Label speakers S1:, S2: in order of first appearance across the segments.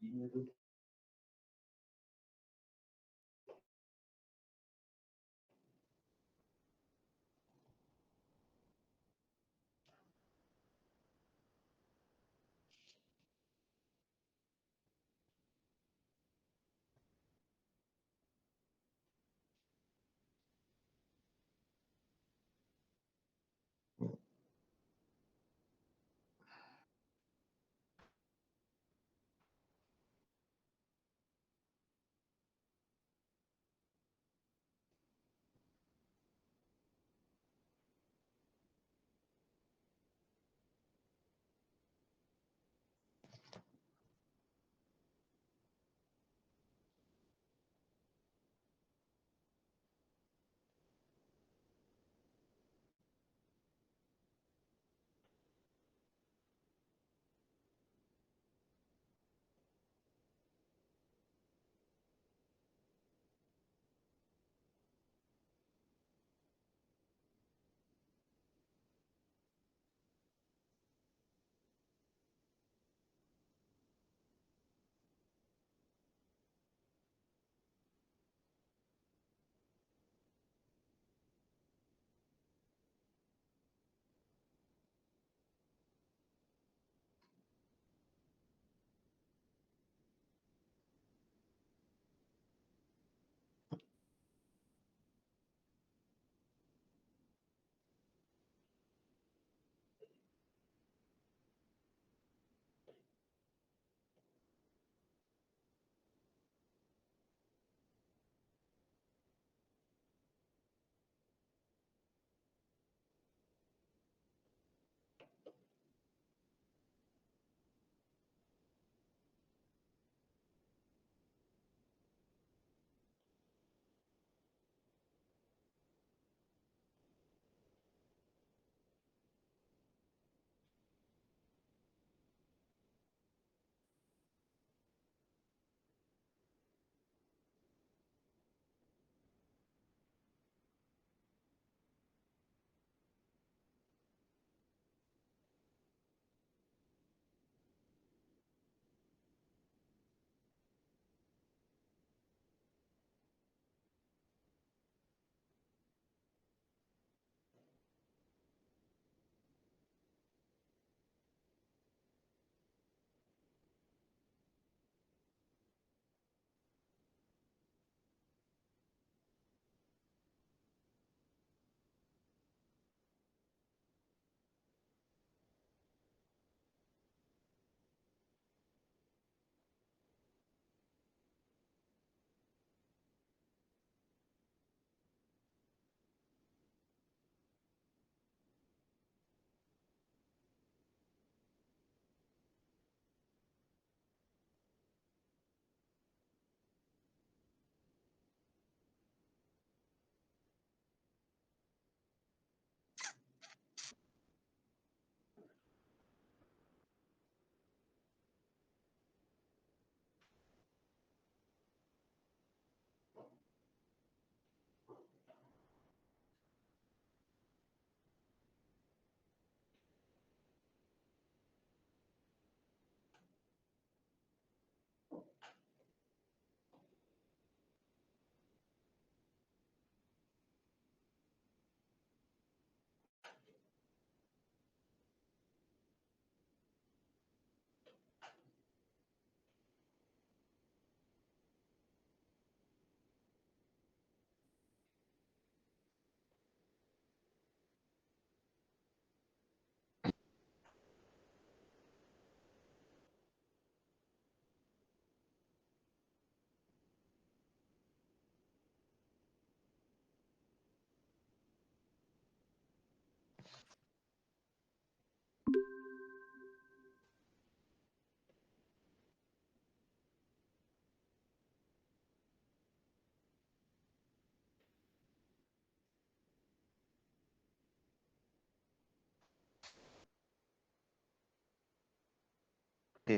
S1: Oke,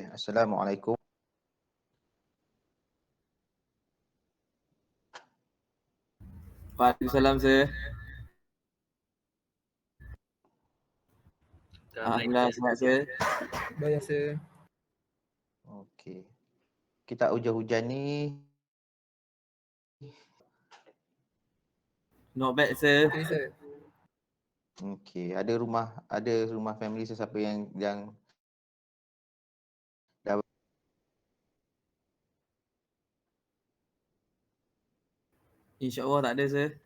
S1: Assalamualaikum.
S2: Waalaikumsalam, Sir. Alhamdulillah sehat, Sir.
S3: Baik, Sir.
S1: Oke. kita hujan-hujan ni.
S2: Not bad, sir.
S3: Okay, sir.
S1: Okey, ada rumah family sesiapa yang dah
S2: InsyaAllah tak ada, sir.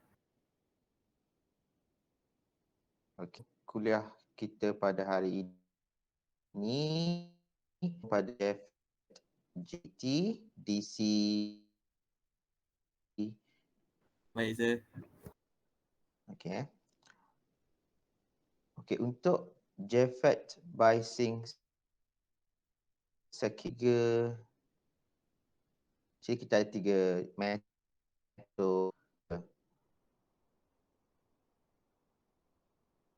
S1: okey. Kuliah kita pada hari ini pada FGT DC.
S2: Baik, sir.
S1: Okey. Okey, untuk JFET biasing sekitiga, jadi kita ada 3 metode.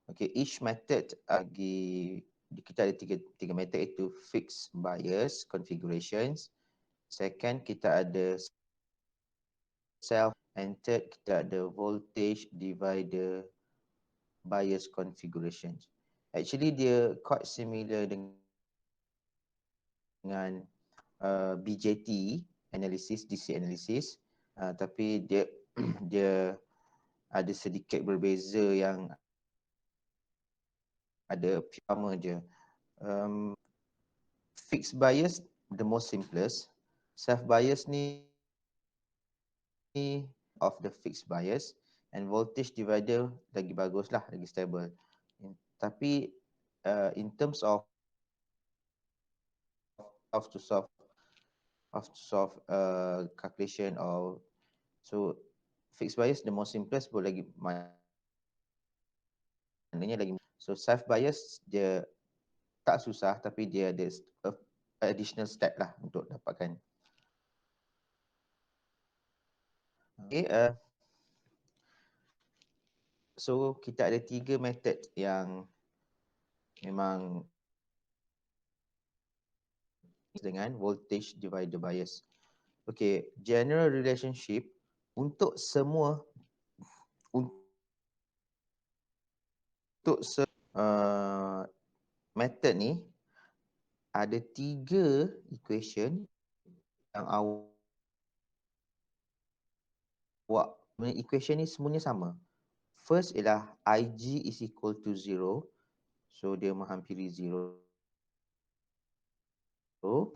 S1: Okay, each method kita ada tiga method, itu fixed bias configurations. Second, kita ada self, and third, kita ada voltage divider bias configurations. Actually dia quite similar dengan BJT analysis, DC analysis, tapi dia dia ada sedikit berbeza yang ada sama je. Fixed bias the most simplest. Self bias ni of the fixed bias, and voltage divider lagi bagus lah, lagi stable. Tapi in terms of to solve calculation, or so fixed bias the most simplest pun lagi maknanya lagi. So self bias dia tak susah, tapi dia ada additional step lah untuk dapatkan. Okay, so kita ada 3 method yang memang dengan voltage divider bias. Okay, general relationship untuk semua method ni ada 3 equation yang equation ni semuanya sama. First ialah Ig is equal to 0. So dia menghampiri 0.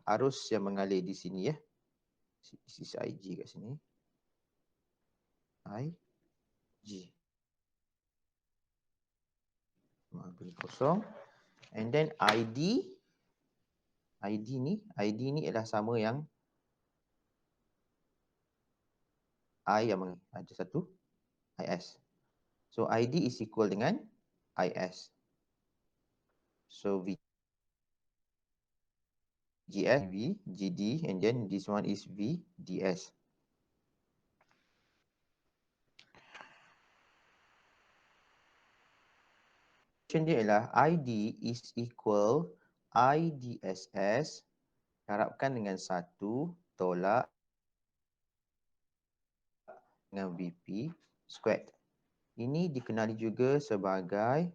S1: Arus yang mengalir di sini ya. This is Ig kat sini. Ig. Menghampiri kosong. And then ID ni ialah sama yang I yang ada satu IS. So ID is equal dengan IS. So VGS, V, GD, and then this one is VDS. Dia ialah ID is equal IDSS harapkan dengan 1 tolak dengan VP squared. Ini dikenali juga sebagai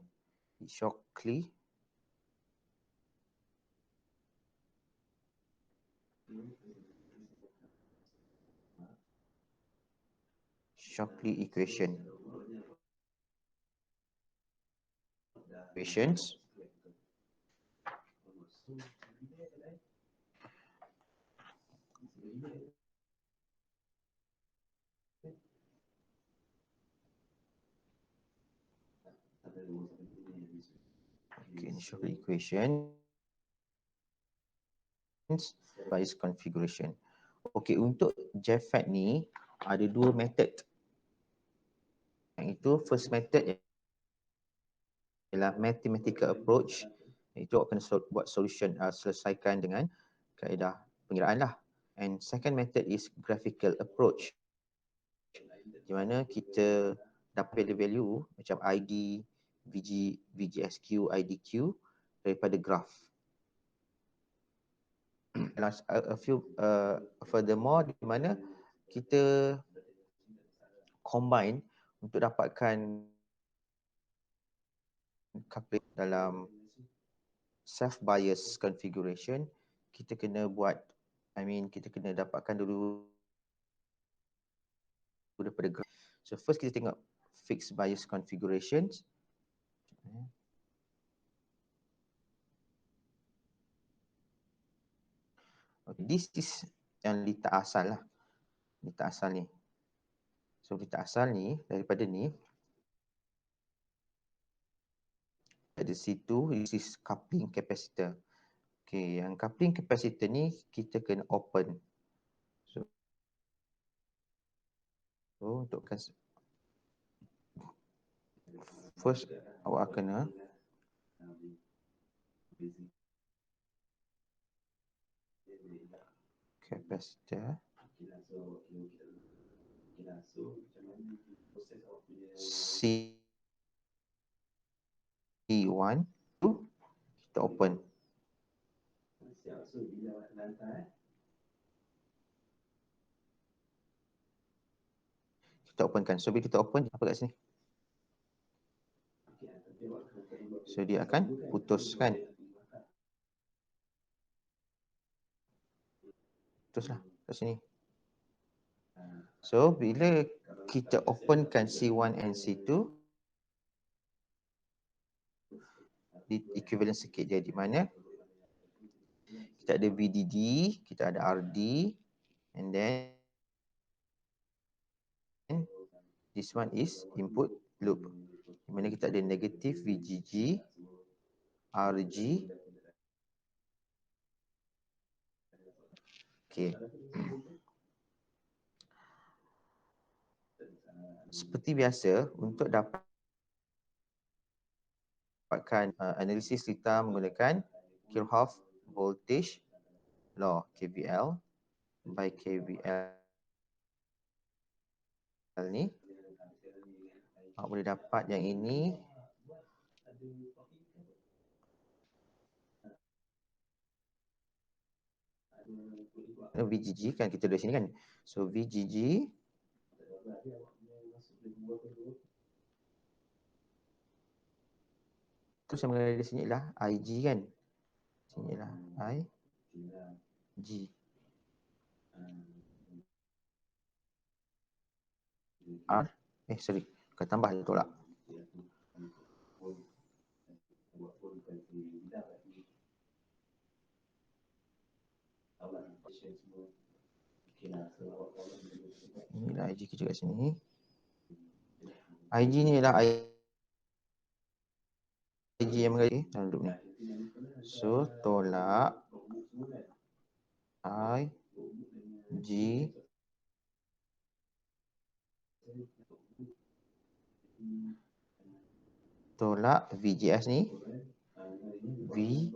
S1: Shockley equation. Equations. Okay, Shockley equation bias configuration. Okay, untuk JFET ni ada 2 method. Yang itu first method ialah mathematical approach. Itu akan buat solution, selesaikan dengan kaedah pengiraan lah. And second method is graphical approach, di mana kita dapat value-value macam ID, VGSQ, IDQ daripada graph. A few furthermore, di mana kita combine untuk dapatkan calculate dalam self bias configuration, kita kena buat kita kena dapatkan dulu daripada graph. So first kita tengok fixed bias configurations. Okay, this is yang letak asal lah. Letak asal ni. So letak asal ni, daripada ni, ada situ, this is coupling capacitor. Okay, yang coupling capacitor ni kita kena open. So untuk first awak kena capacitor C1 kita open. Kita openkan. So bila kita open, apa kat sini? So dia akan putuskan. Putuslah kat sini. So bila kita openkan C1 and C2, di equivalent circuit dia di mana kita ada VDD, kita ada RD, and then this one is input loop. Di mana kita ada negative VGG, RG. Okay. Seperti biasa, untuk dapatkan analisis kita menggunakan Kirchhoff voltage law, KVL by KVL ni. Awak boleh dapat yang ini. VGG kan kita dari sini kan. So VGG tu sama dari sini lah IG kan. Sini lah IG. Sorry. Kau tambah je tolak. Inilah IG kita kat sini. IG ni ialah IG yang mengalir dalam loop ni. So tolak IG tolak VGS ni V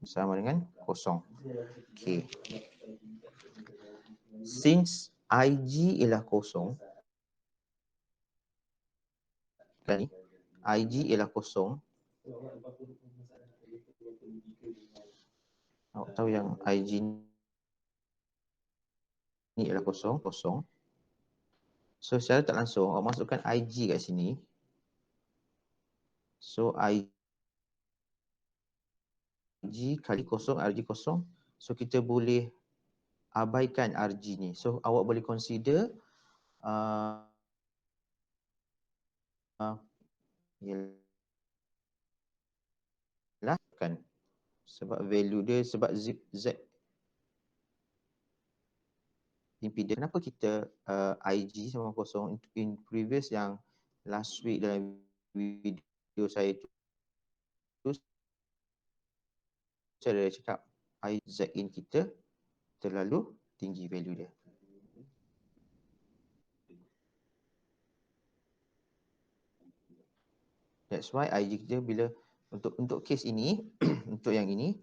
S1: sama dengan kosong. Okay. Since IG ialah kosong, kan ni, IG ialah kosong. Awak tahu yang IG ni ialah kosong. So secara tak langsung awak masukkan IG kat sini. So IG kali kosong, RG kosong. So kita boleh abaikan RG ni. So awak boleh consider ialah kan, sebab value dia, sebab Z impedance. Kenapa kita IG sama kosong? In previous yang last week dalam video saya tu saya dah cakap Z in kita terlalu tinggi value dia. That's why IG kita bila untuk case ini untuk yang ini,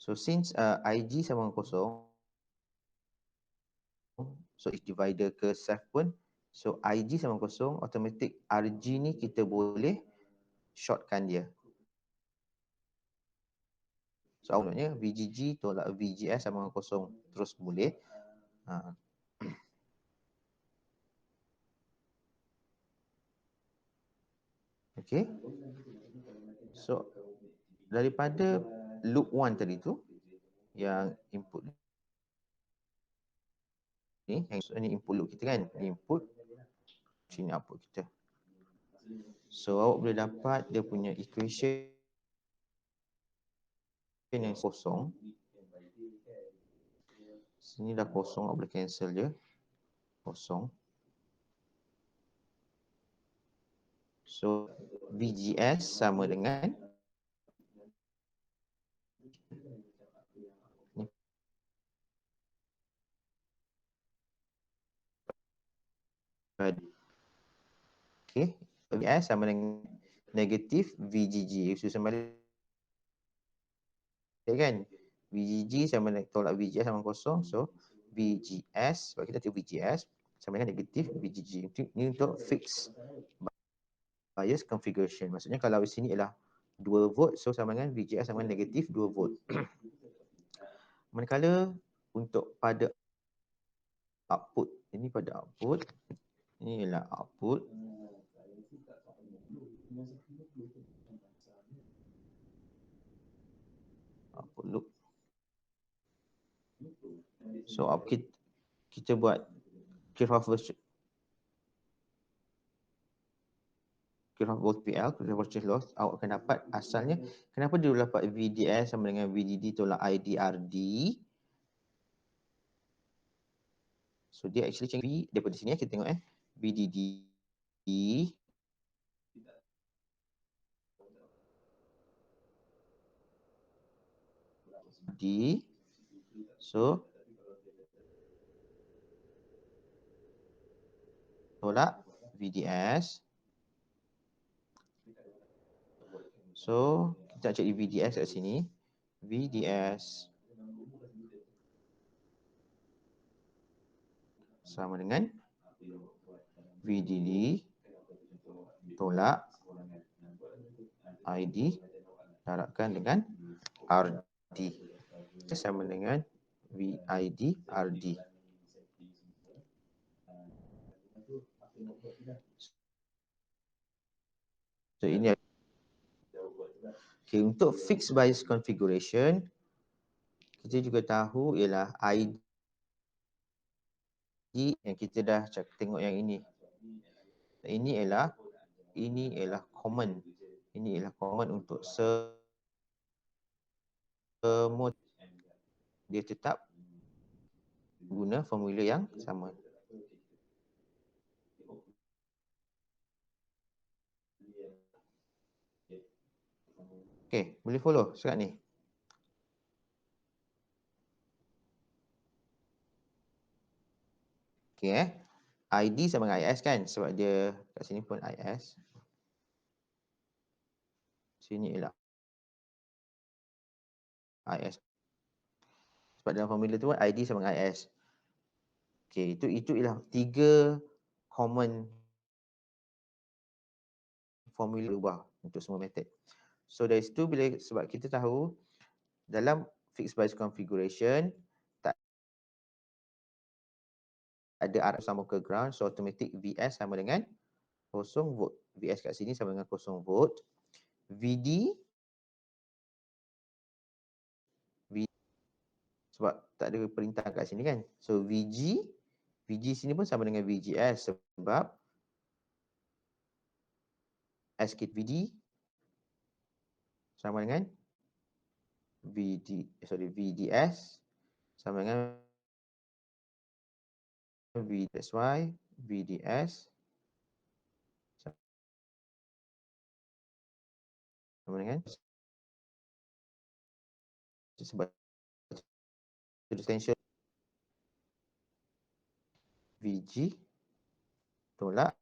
S1: so since IG sama kosong, so if divider ke self pun, so IG sama kosong, automatic RG ni kita boleh shortkan dia. So awalnya VGG tolak VGS sama kosong terus boleh. Okay. So daripada loop 1 tadi tu, yang input ni, ini input loop kita kan, input, sini output kita. So awak boleh dapat dia punya equation yang kosong. Sini dah kosong, awak boleh cancel je. Kosong. So VGS sama dengan ni. Okay, VGS sama dengan negatif VGG. Susun balik kan. VGG sama dengan tolak VGS sama kosong. So VGS, sebab kita tengok VGS sama dengan negatif VGG. Ini untuk fix bias configuration. Maksudnya kalau di sini ialah 2 volt, so sama dengan VGS sama dengan negatif 2 volt. Manakala untuk pada output, ini pada output, ini ialah output. Output loop. So kita buat Kirchhoff volt PL, Kirchhoff voltage loss, awak akan dapat asalnya, kenapa dia dapat VDS sama dengan VDD tolak IDRD. So dia actually change V daripada sini kita tengok VDD D. So tolak VDS. So kita cari VDS kat sini. VDS sama dengan VDD tolak ID darabkan dengan RD sama dengan VID RD. So ini okay, untuk fixed bias configuration kita juga tahu ialah ID yang kita dah tengok yang ini. Ini ialah common. Ini ialah common untuk semua, dia tetap guna formula yang sama. Okay, boleh follow sekat ni. Okay ID sama dengan IS kan, sebab dia kat sini pun IS. Sini ialah IS. Sebab dalam formula tu ID sama dengan IS. Okay, itu ialah 3 common formula ubah untuk semua method. So dari situ sebab kita tahu dalam fixed bias configuration tak ada arah sama ke ground, so automatic VS sama dengan 0 volt. VS kat sini sama dengan 0 volt. VD sebab tak ada perintah kat sini kan. So VG sini pun sama dengan VGS sebab VD sama dengan VDS sama dengan V. That's why VDS sama dengan sebab potential VG tolak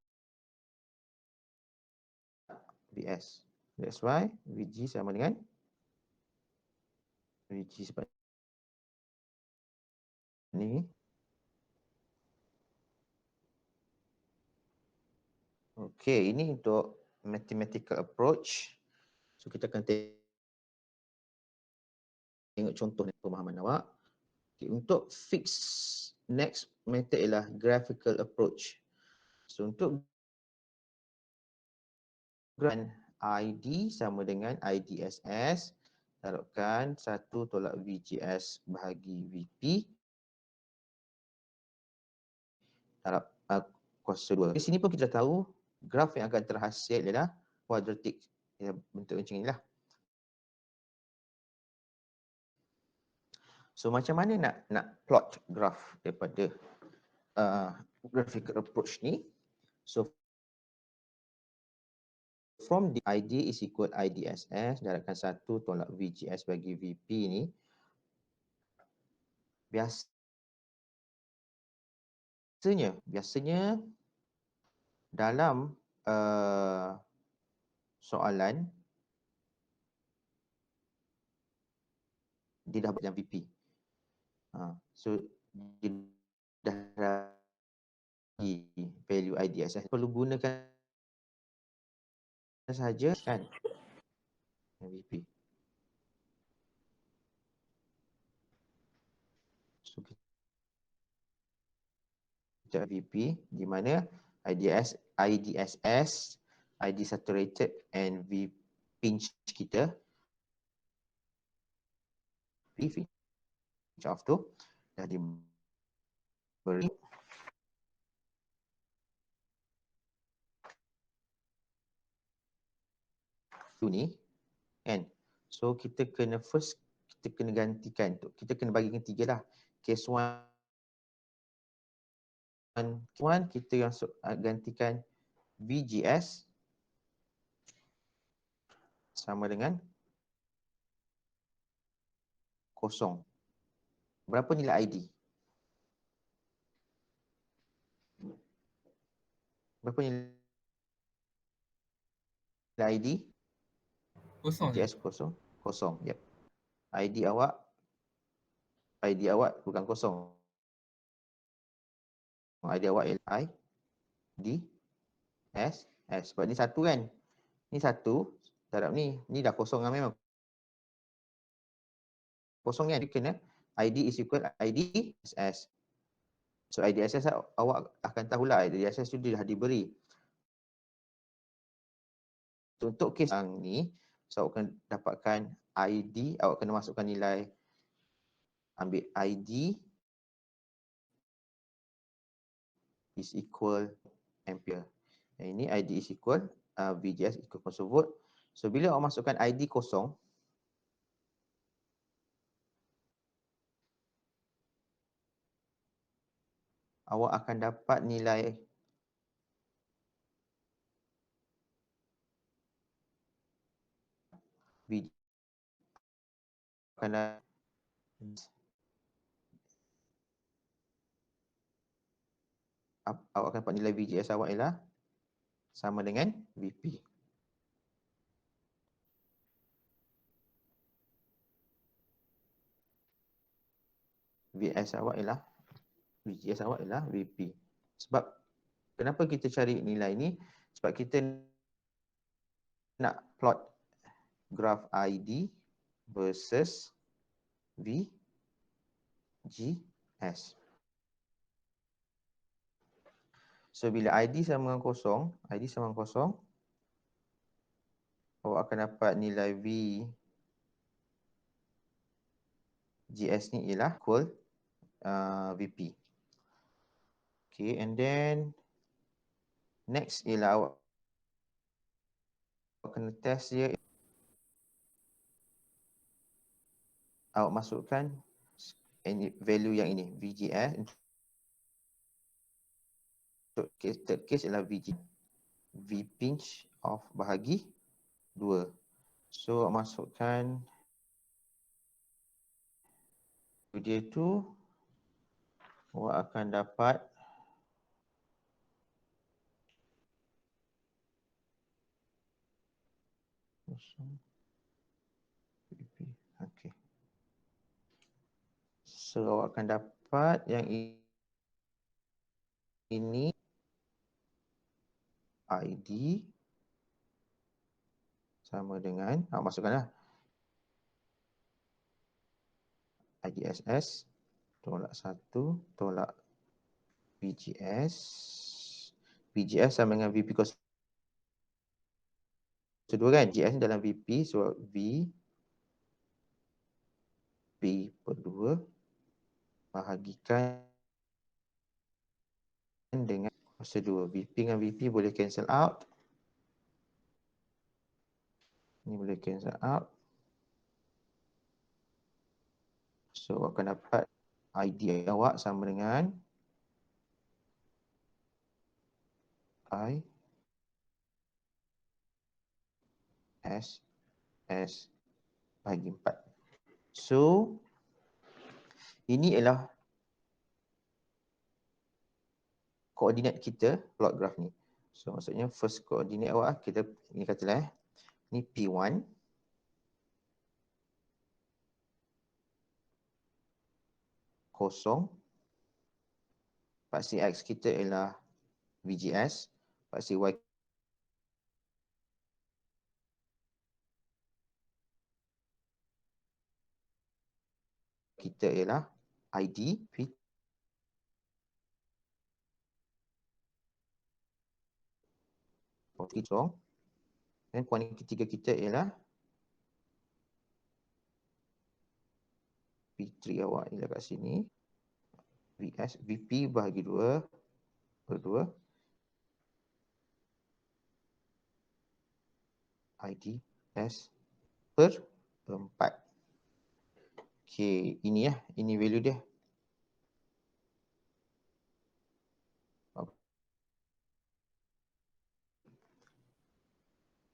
S1: VS. That's why VG sama dengan VG sebab ni. Okay, ini untuk mathematical approach. So kita akan tengok contoh pemahaman awak. Okay, untuk fix next method ialah graphical approach. So untuk ID sama dengan IDSS taruhkan 1 tolak VGS bahagi VP darab kuasa 2. Di sini pun kita tahu graf yang akan terhasil ialah kuadratik. Ya, bentuk macam inilah. So macam mana nak plot graf daripada graphical approach ni? So from the ID is equal IDSS darabkan 1 tolak VGS bagi VP ni, biasanya dalam soalan dia dah buat yang VP. So dia dah bagi value IDSS, perlu gunakan saja kan VP. So kita VP di mana IDSS, ID saturated and V pinch kita V pinch off tu dah diberi tu ni kan. So kita kena gantikan tu. Kita kena bagikan 3 lah. Case 1 kita gantikan VGS sama dengan kosong. Berapa nilai ID? Berapa nilai ID?
S2: Kosong je.
S1: VGS kosong. Kosong. Yep. ID awak bukan kosong. ID awak ialah ID S. Sebab ni satu kan. Ni satu darab ni. Ni dah kosong kan memang. Kosong kan. Dia kena ID is equal ID SS. So ID SS awak akan tahulah ID SS tu dah diberi. Untuk kes yang ni, so awak akan dapatkan ID, awak kena masukkan nilai, ambil ID is equal ampere. Yang ini ID is equal VGS equal kosong volt. So bila awak masukkan ID kosong, awak akan dapat nilai VGS awak akan dapat nilai VGS awak ialah sama dengan VP. VGS awak ialah VP. Sebab kenapa kita cari nilai ni? Sebab kita nak plot graf ID versus VGS. So bila ID sama dengan kosong, awak akan dapat nilai VGS ni ialah equal VP. Okay, and then next ialah awak kena test dia. Awak masukkan value yang ini, VGS. Untuk third case ialah VG. V pinch off bahagi 2. So awak masukkan dia tu, awak akan dapat okay. So awak akan dapat yang ini ID sama dengan, awak masukkanlah IDSS tolak 1 tolak VGS. VGS sama dengan VP kos 2 kan? GS ni dalam VP, so V per 2 bahagikan dengan kuasa 2. VP dengan VP boleh cancel out. Ini boleh cancel out. So, akan dapat ID awak sama dengan I S bagi 4. So, ini ialah koordinat kita plot graph ni. So, maksudnya first koordinat awak kita ni katalah ni P1 kosong. Paksi X kita ialah VGS. Paksi Y kita ialah ID. Kosong. Dan kuantiti ketiga kita ialah P3 awak ialah kat sini. VP bahagi 2 per 2 ID S per 4. Okey, ini ya, ini value dia.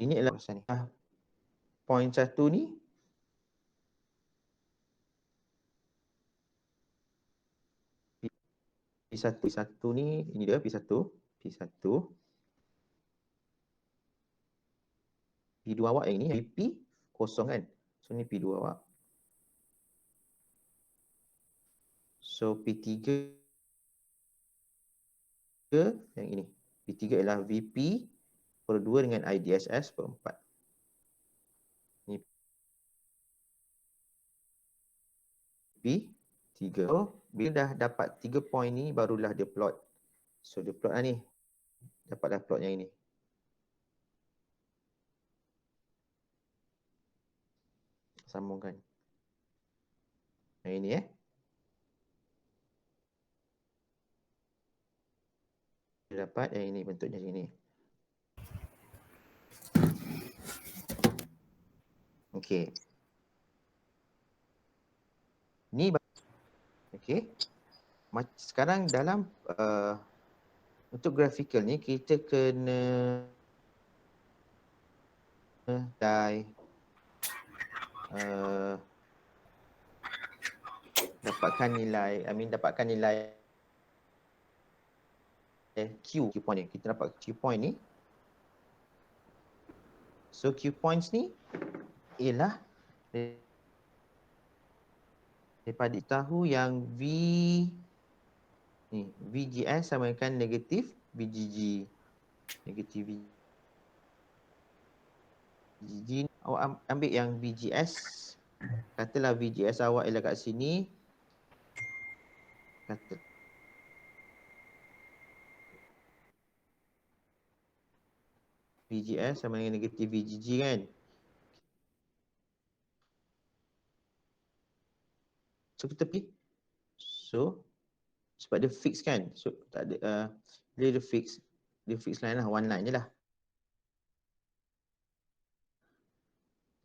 S1: Ini adalah pasal ni. Point 1 ni P1 ni, ini dia P1. P1. P2 awak yang ni, VP kosong kan. So ni P2 awak. So P3 yang ini. P3 ialah VP per 2 dengan IDSS per 4. Ni P3. So, bila dah dapat 3 point ni, barulah dia plot. So dia plot lah ni. Dapatlah plot yang ini. Sambungkan. Yang ini Dia dapat yang ini bentuknya sini. Okey. Ni okey. Sekarang dalam untuk graphical ni kita kena dapatkan nilai Q point ni. Kita dapat Q point ni. So Q points ni ialah daripada tahu yang VGS sama dengan negatif VGG. Negatif VGG. Awak ambil yang VGS. Katalah VGS awak ialah kat sini. Kata VGS sama dengan negatif VGG kan. So kita pergi. So sebab dia fix kan. So tak ada dia fix line lah, one line je lah.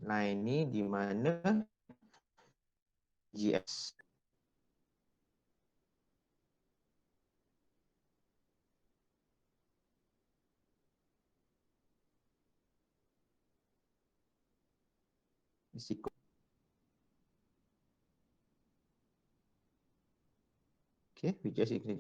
S1: Line ni di mana GS. Risiko. Okay, VGS ini.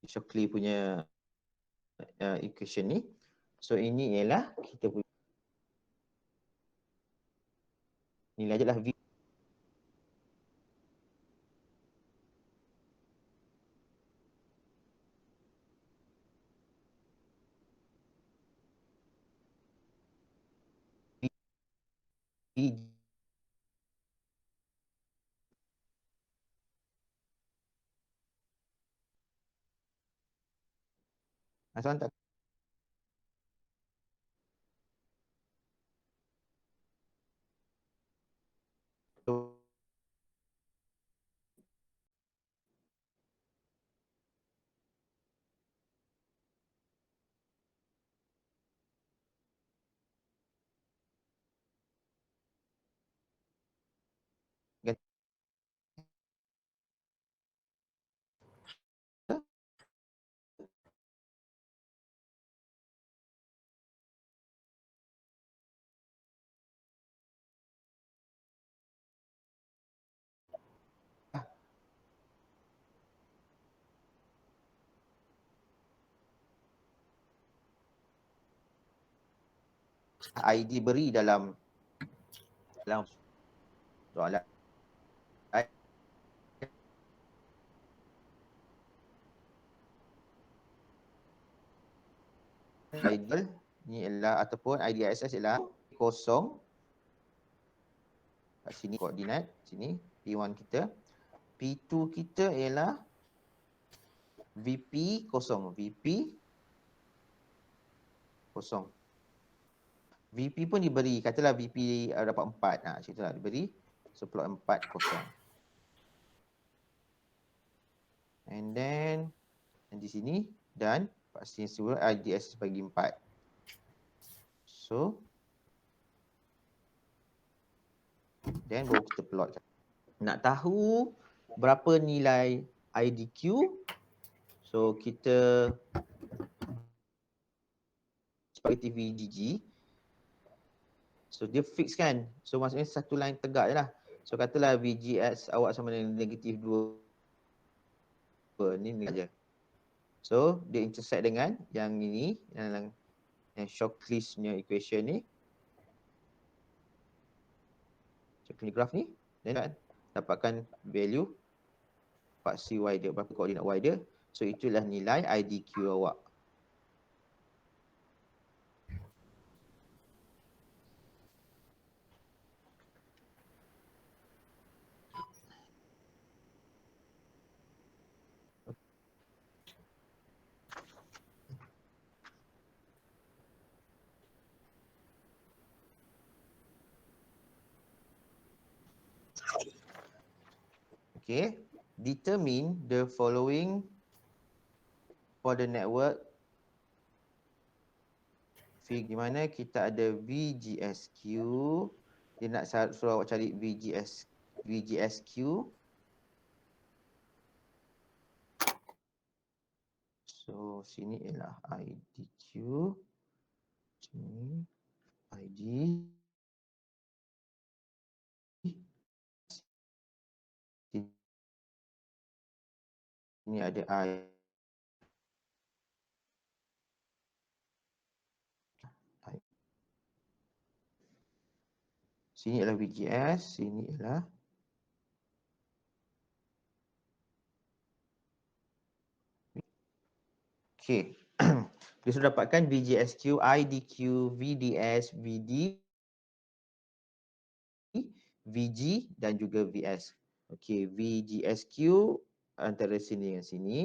S1: Shockley punya equation ni. So ini ialah kita punya nilai je lah V. Soalan tak? ID beri dalam soalan ideal ni ialah ataupun IDSS ialah kosong kat sini koordinat sini P1 kita, P2 kita ialah VP kosong, VP kosong. VP pun diberi, katalah VP dapat 4. Macam itulah diberi. So plot 4 kosong. And then di sini dan pasti semua IDS bagi 4. So then baru kita plot. Nak tahu berapa nilai IDQ, so kita sebagai VGG, so dia fix kan, so maksudnya satu line tegak je lah. So katalah VGS awak sama dengan negatif 2, ni aja. So dia intersect dengan yang ini, yang Shockley's punya equation ni, Shockley graph ni, dan kan dapatkan value paksi Y dia, berapa koordinat Y dia. So itulah nilai IDQ awak. Okay, determine the following for the network fig, di mana kita ada VGSQ, dia nak suruh awak cari VGSQ. So sini ialah IDQ, sini ID, ini ada I. Sini ialah VGS, sini ialah okay. Dia sudah dapatkan VGSQ, IDQ, VDS, VD, VG dan juga VS. Okey, VGSQ antara sini dengan sini.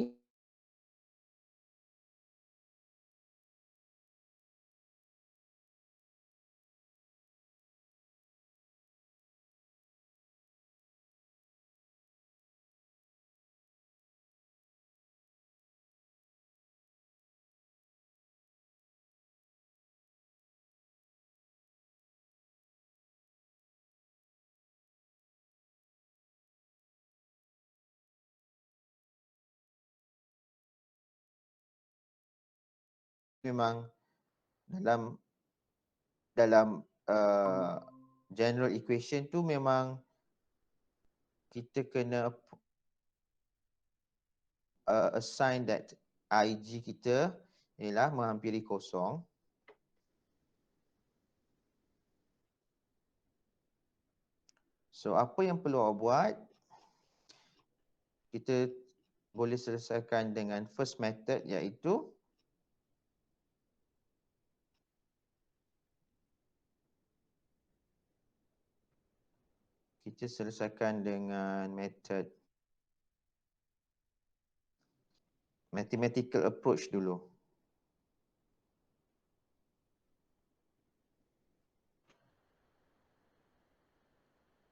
S1: Memang dalam general equation tu memang kita kena assign that IG kita ialah menghampiri kosong. So apa yang perlu awak buat, kita boleh selesaikan dengan first method, iaitu kita selesaikan dengan method mathematical approach dulu.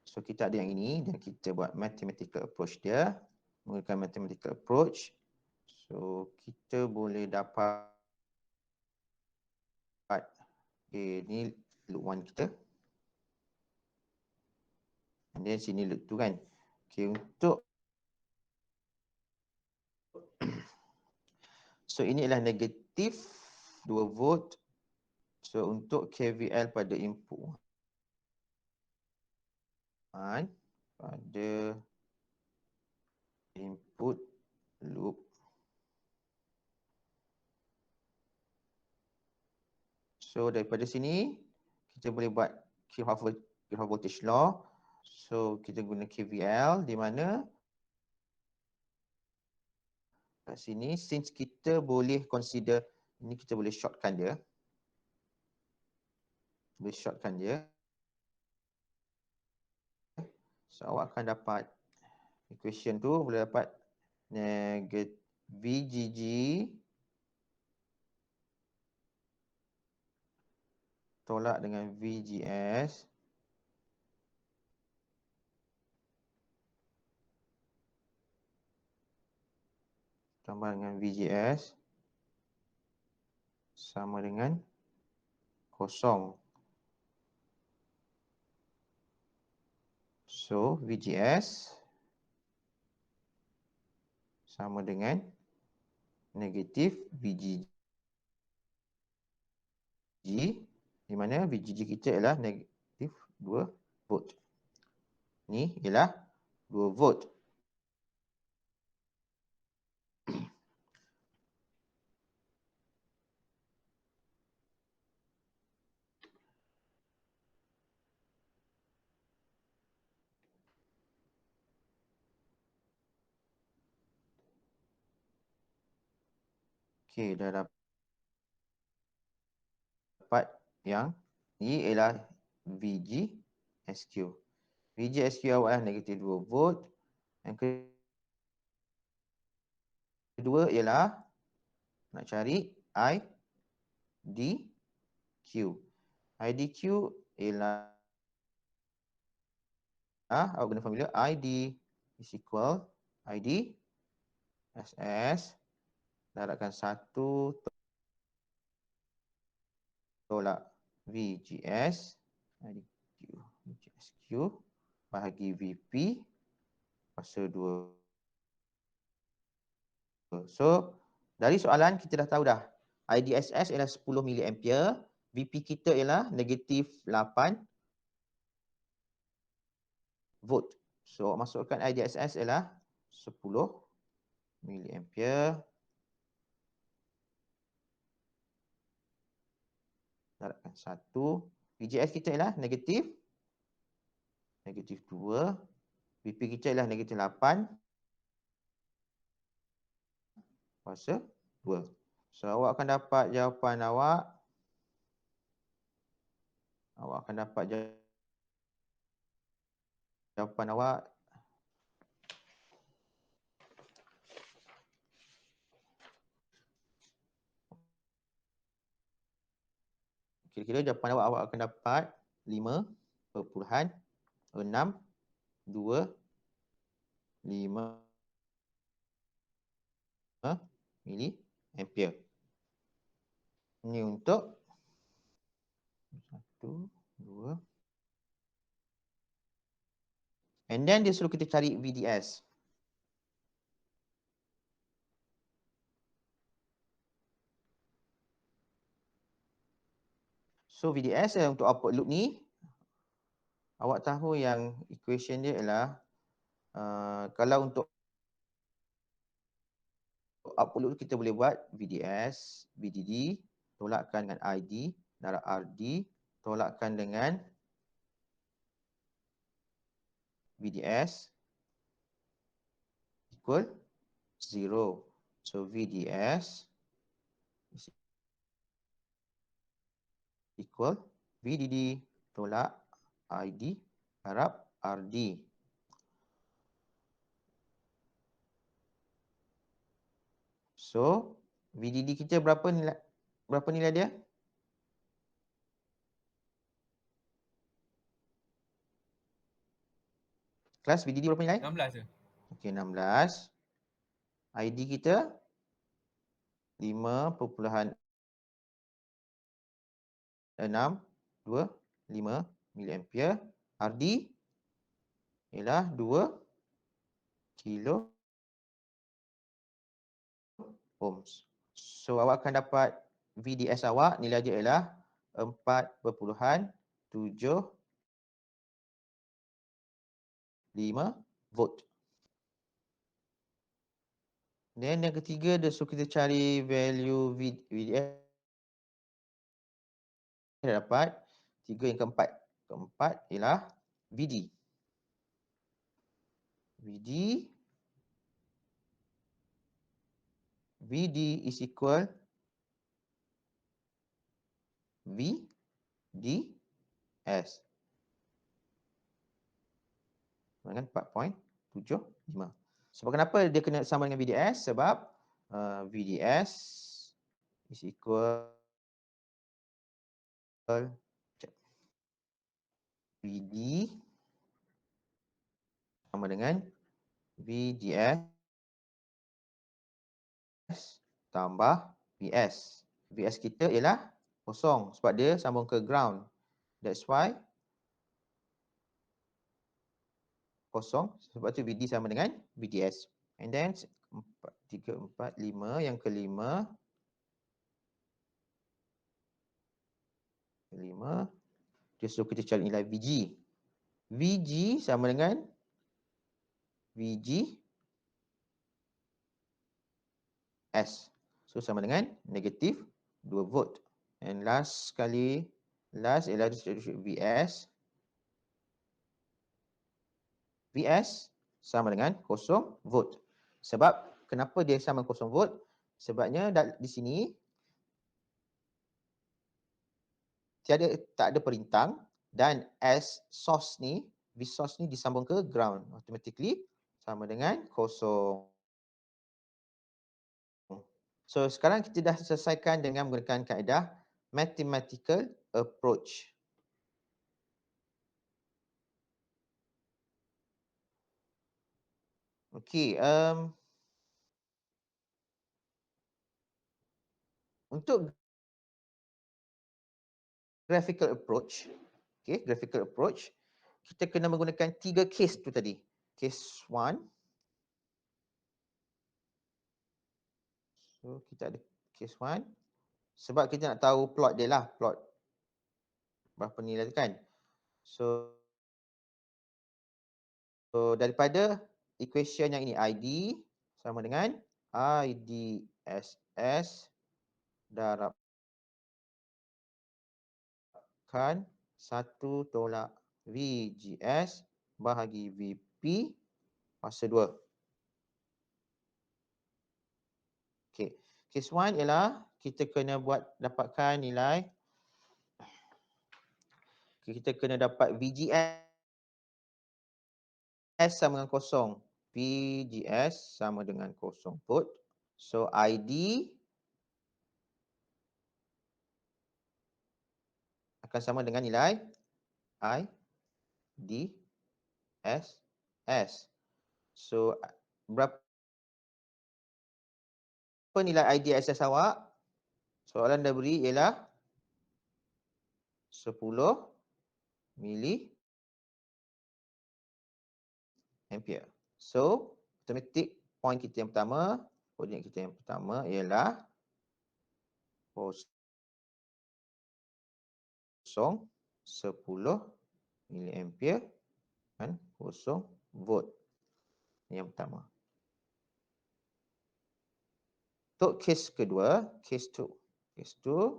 S1: So kita ada yang ini dan kita buat mathematical approach dia. Menggunakan mathematical approach. So kita boleh dapat ni loop 1 kita. And then sini loop 2 kan. Okay, untuk so ini adalah negatif 2 volt. So untuk KVL pada input 1 pada input loop. So daripada sini kita boleh buat Kirchhoff voltage law. So kita guna KVL di mana kat sini since kita boleh consider ini, kita boleh shortkan dia. Boleh shortkan dia. So awak akan dapat equation tu boleh dapat negatif VGG tolak dengan VGS tambah dengan VGS sama dengan kosong. So VGS sama dengan negatif VGG, di mana VGG kita ialah negatif 2 volt. Ni ialah 2 volt. Okey, dah dapat yang ni ialah VGSQ. VGSQ awak lah negatif 2 volt. Yang kedua ialah nak cari IDQ. IDQ ialah awak guna formula ID is equal ID SS darabkan 1 tolak VGS IDQ VGSQ bahagi VP kuasa 2. So dari soalan kita dah tahu dah IDSS ialah 10 mA, VP kita ialah negatif 8 volt. So masukkan IDSS ialah 10 mA darabkan 1. VGS kita ialah negatif 2. VP kita ialah negatif 8 kuasa 2. So awak akan dapat jawapan awak. Awak akan dapat jawapan awak kira-kira jawapan awak akan dapat 5.625 mA. Ini untuk 1, 2. And then dia suruh kita cari VDS. So VDS untuk output loop ni, awak tahu yang equation dia ialah kalau untuk output loop kita boleh buat VDS, VDD, tolakkan dengan ID darab RD, tolakkan dengan VDS equal 0. So VDS equal VDD tolak ID darab RD. So, VDD kita berapa nilai dia? Kelas VDD berapa nilai?
S2: 16 je.
S1: Okey, 16. ID kita 5.65 miliampere. RD ialah 2 kilo ohms. So awak akan dapat VDS awak nilai dia ialah 4.75 volt. Then yang ketiga, so kita cari value VDS. Kita dapat 3 yang keempat. Keempat ialah VD. VD is equal VDS. Dengan 4.75. Sebab kenapa dia kena sama dengan VDS? Sebab VDS is equal VD sama dengan VDS tambah VS. VS kita ialah kosong sebab dia sambung ke ground. That's why kosong. Sebab tu VD sama dengan VDS. And then 3, 4, 5. Yang kelima. So kita cari nilai VG. VG sama dengan VG S. So sama dengan negatif 2 volt. And last ialah VS. VS sama dengan 0 volt. Sebab kenapa dia sama 0 volt? Sebabnya di sini tak ada perintang dan as source ni, V source ni disambung ke ground. Automatically sama dengan 0. So sekarang kita dah selesaikan dengan menggunakan kaedah mathematical approach. Okey, untuk graphical approach, kita kena menggunakan 3 case tu tadi. Case 1. So kita ada case 1. Sebab kita nak tahu plot dia lah, plot berapa nilai tu kan. So daripada equation yang ini, ID sama dengan IDSS darabkan 1 tolak VGS bahagi VP kuasa 2. Okey. Case 1 ialah kita kena dapatkan nilai. Kita kena dapat VGS sama dengan 0. VGS sama dengan 0 volt. So ID akan sama dengan nilai IDSS. So berapa nilai IDSS awak? Soalan dah beri ialah 10 mili ampere. So automatic point kita yang pertama, koordinat kita yang pertama ialah 0, 10 mili ampere dan 0 volt. Yang pertama. Untuk case kedua, case 2. Case 2,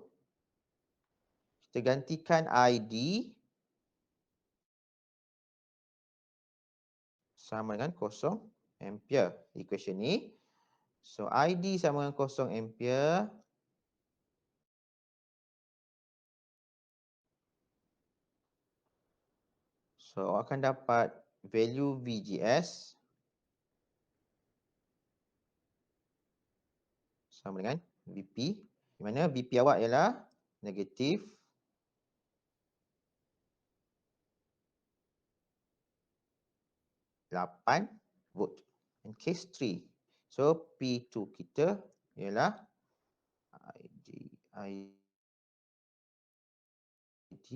S1: kita gantikan ID sama dengan 0 ampere. Equation ni. So ID sama dengan 0 ampere. So awak akan dapat value VGS sama dengan VP, di mana VP awak ialah negatif 8 volt. In case 3. So P2 kita ialah ID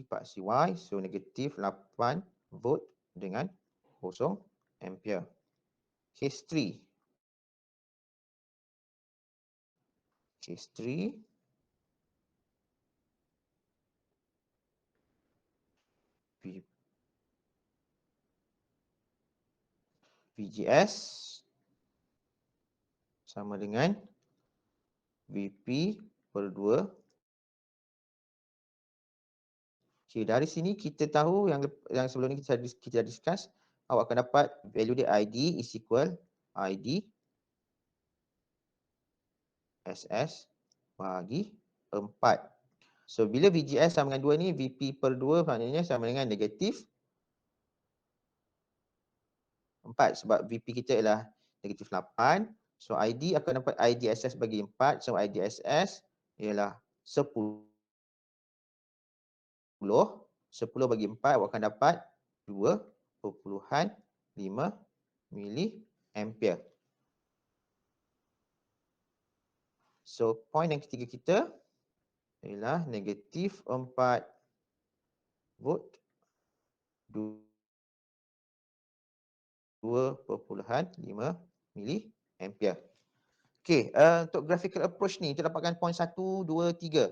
S1: paksi Y, so negatif 8 volt dengan 0 ampere. Case 3. Case 3. VGS sama dengan VP per 2. Okay, dari sini kita tahu yang sebelum ni kita dah discuss, awak akan dapat value dia ID is equal ID SS bagi 4. So bila VGS sama dengan 2 ni, VP per 2 maknanya sama dengan negatif 4 sebab VP kita ialah negatif 8. So ID akan dapat ID SS bagi 4. So ID SS ialah 10. 10 bagi 4 awak akan dapat 2.5 mili ampere. So point yang ketiga kita ialah negatif 4 volt 2.5 mili ampere. Okey, untuk graphical approach ni kita dapatkan point 1, 2, 3.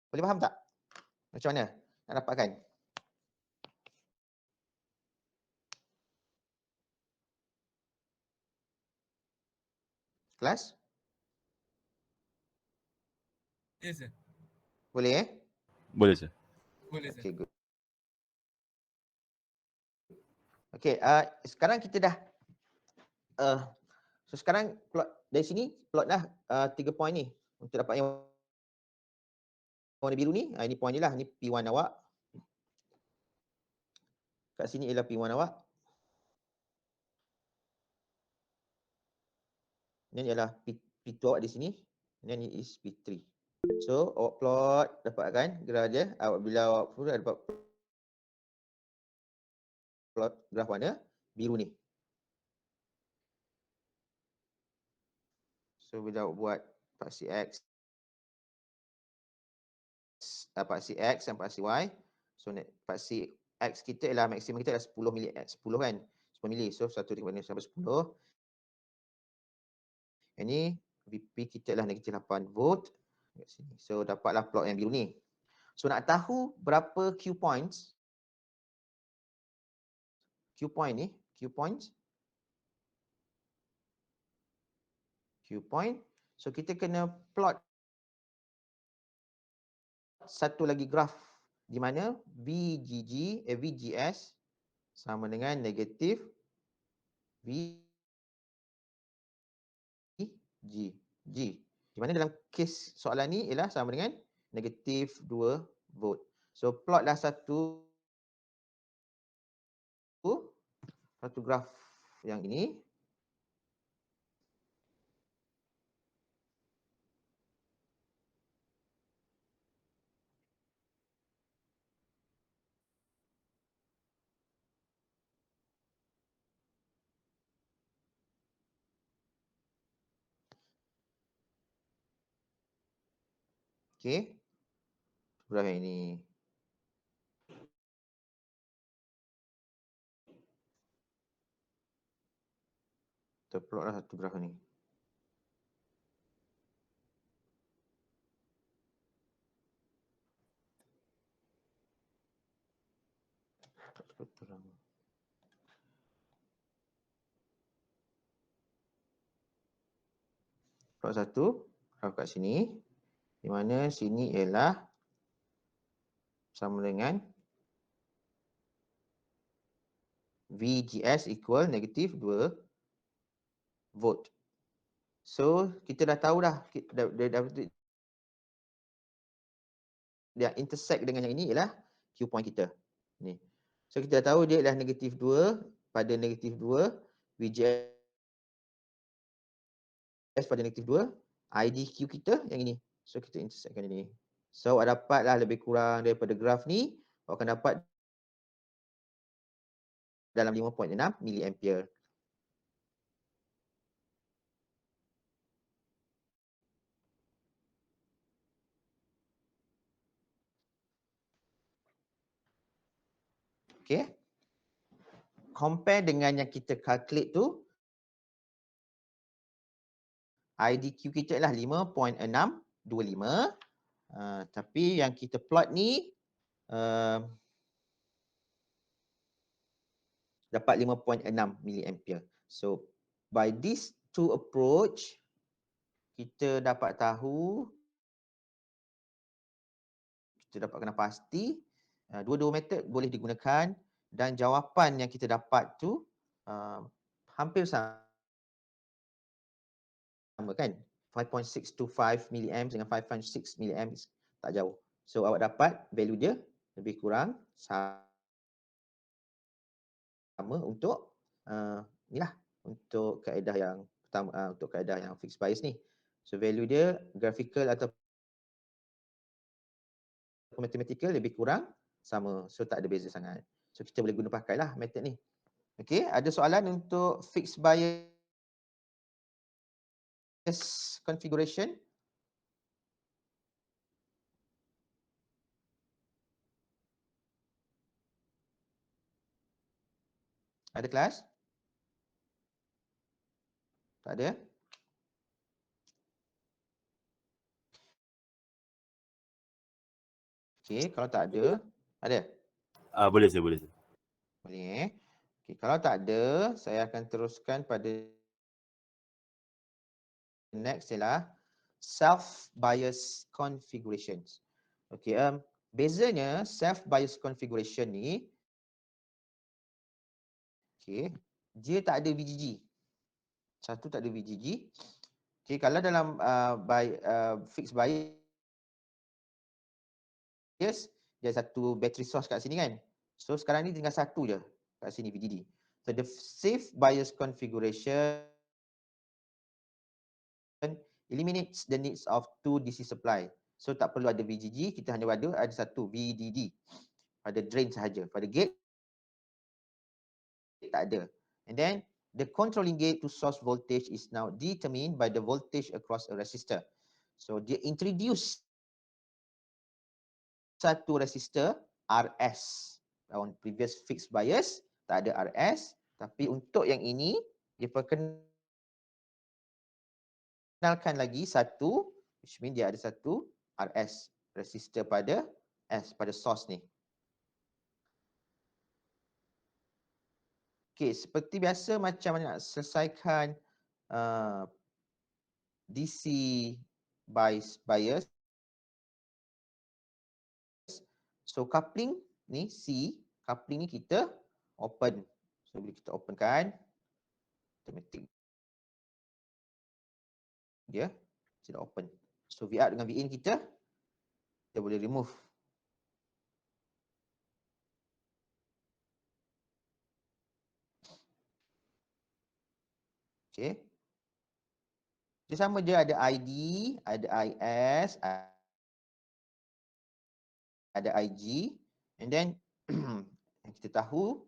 S1: Boleh faham tak? Macam mana nak dapatkan? Kelas?
S2: Ya, sir.
S1: Boleh
S3: Boleh, sir.
S2: Boleh, sir.
S1: Okay, good. Okay, sekarang kita dah so sekarang plot dari sini plotlah 3 point ni untuk dapat yang warna biru ni. Ini point dia lah, ni P1 awak. Kat sini ialah P1 awak. Ini ialah P2 awak di sini. Dan ini is P3. So awak plot dapatkan graf dia. Bila awak sudah dapat plot graf warna biru ni. So bila awak buat paksi X, paksi X dan paksi Y. So paksi X kita ialah maksimum kita adalah 10 mili, 10 kan. 10 mili. So 1 dikali sampai 10. Ini VP kita adalah negatif 8 volt. So dapatlah plot yang biru ni. So nak tahu berapa Q points. Q point ni, Q points. Q point. So kita kena plot satu lagi graf di mana VGS sama dengan negatif VG. Di mana dalam kes soalan ni ialah sama dengan negatif 2 volt. So plotlah satu graf yang ini. Okey. Graf yang ini. Kita plotlah satu graf ni. Plot satu graf kat sini. Di mana sini ialah sama dengan VGS equal negatif 2 volt. So kita dah tahu dah dia intersect dengan yang ini ialah Q point kita. Ni. So kita tahu dia adalah negatif 2, pada negatif 2, VGS pada negatif 2, IDQ kita yang ini. So kita intersectkan ini. So awak dapatlah lebih kurang daripada graf ni, awak akan dapat dalam 5.6 miliampere. Okay. Compare dengan yang kita calculate tu, IDQ kita adalah 5.625. Tapi yang kita plot ni dapat 5.6 miliampere. So by these two approach, kita dapat tahu, kita dapat kena pasti dua-dua method boleh digunakan dan jawapan yang kita dapat tu hampir sama kan. 5.625 milliamps dengan 5.6 milliamps tak jauh. So awak dapat value dia lebih kurang sama untuk inilah, untuk kaedah yang pertama, untuk kaedah yang fixed bias ni. So value dia graphical atau mathematical lebih kurang sama. So tak ada beza sangat. So kita boleh guna pakailah method ni. Okey, ada soalan untuk fixed bias configuration? Ada kelas? Tak ada? Okey, kalau tak ada, ada?
S3: Boleh saya, boleh saya.
S1: Boleh. Okey, kalau tak ada, saya akan teruskan pada next ialah self bias configurations. Okey, bezanya self bias configuration ni, okey, dia tak ada VGG. Satu tak ada VGG. Okey, kalau dalam fixed bias, dia satu battery source kat sini kan. So sekarang ni tinggal satu je kat sini VGG. So the safe bias configuration eliminates the needs of two DC supply. So tak perlu ada VGG, kita hanya ada satu VDD pada drain sahaja. Pada gate tak ada. And then the controlling gate to source voltage is now determined by the voltage across a resistor. So dia introduce satu resistor RS. On previous fixed bias tak ada RS, tapi untuk yang ini dia perkenalkan lagi satu, which mean dia ada satu RS, resistor pada pada source ni. Okey, seperti biasa macam mana nak selesaikan DC bias. So coupling ni C, coupling ni kita open. So bila kita openkan, automatic dia sudah open. So V out dengan V in kita boleh remove. Okay. Dia sama je, ada ID, ada IS, ada IG, and then yang kita tahu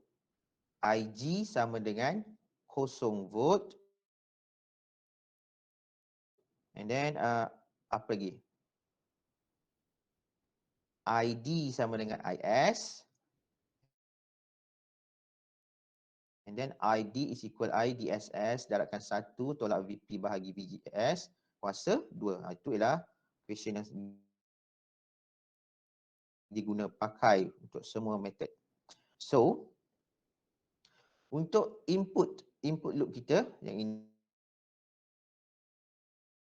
S1: IG sama dengan 0 volt, and then apa lagi? ID sama dengan IS, and then ID is equal IDSS, darabkan 1 tolak VP bahagi VGS kuasa 2. Itu ialah equation yang diguna pakai untuk semua method. So untuk input loop kita yang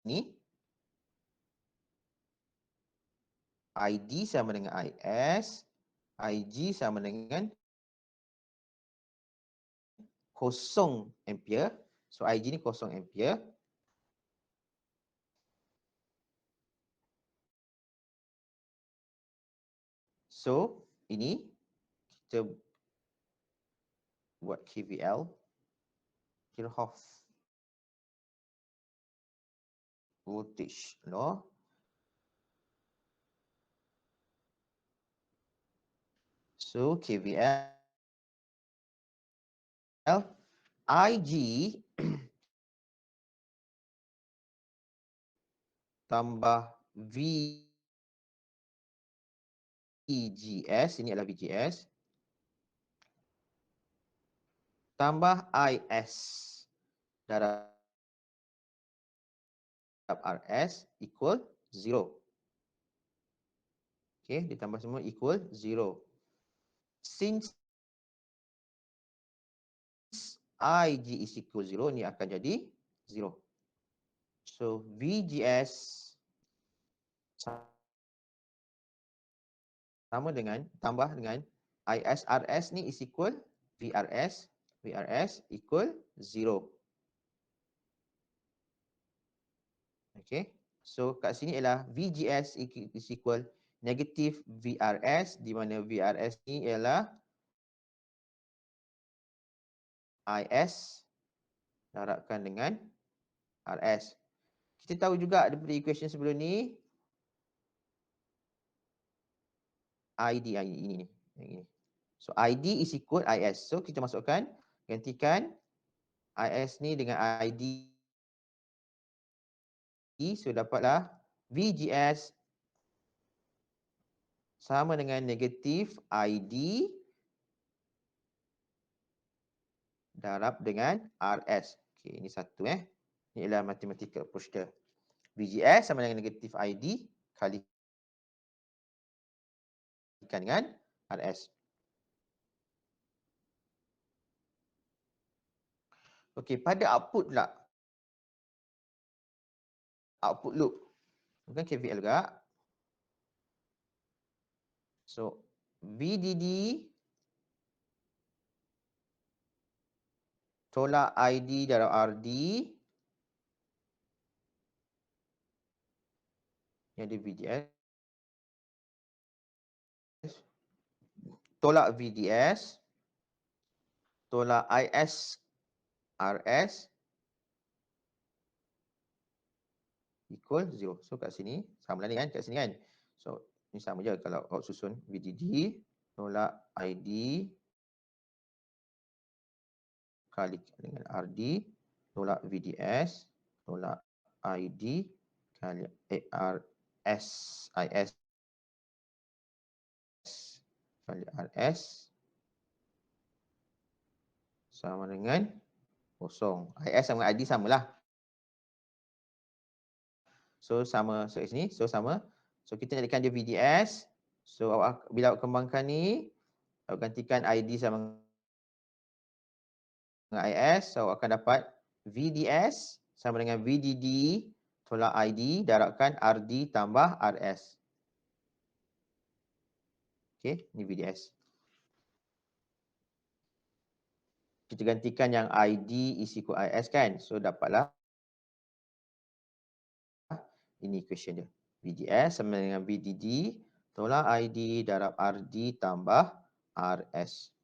S1: ini, ID sama dengan IS, IG sama dengan 0 ampere. So IG ni 0 ampere. So ini kita buat KVL, Kirchhoff voltage law. So KVL IG tambah VGS, ini adalah VGS, tambah IS darab RS equal 0. Okay, ditambah semua equal 0. Since IG is equal 0, ni akan jadi 0. So VGS sama dengan, tambah dengan ISRS ni is equal VRS. VRS equal 0. Okay. So kat sini ialah VGS is equal negative VRS, di mana VRS ni ialah IS darabkan dengan RS. Kita tahu juga daripada equation sebelum ni, ID ini. So ID is equal IS. So kita masukkan, gantikan IS ni dengan ID. So dapatlah VGS sama dengan negatif ID darab dengan RS. Okey, ini satu Ini ialah mathematical approach dia. VGS sama dengan negatif ID kalikan dengan RS. Okey, pada output pula. Output loop. Bukan KVL juga. So, VDD tolak ID darab RD. Yang ada VGS. Tolak VDS. Tolak IS RS. Equal 0. So kat sini, sama lah ni kan, kat sini kan. So, ni sama je kalau out susun VDD tolak ID kali dengan RD tolak VDS tolak ID kali RS IS kali RS sama dengan kosong. IS sama ID samalah. So sama, so sini, so sama. So kita jadikan dia VDS. So awak, bila awak kembangkan ni, awak gantikan ID sama dengan IS, so awak akan dapat VDS sama dengan VDD tolak ID darabkan RD tambah RS. Okey, ni VDS. Kita gantikan yang ID is equal IS kan. So dapatlah ini equation dia. VDS sama dengan VDD tolak ID darab RD tambah RS.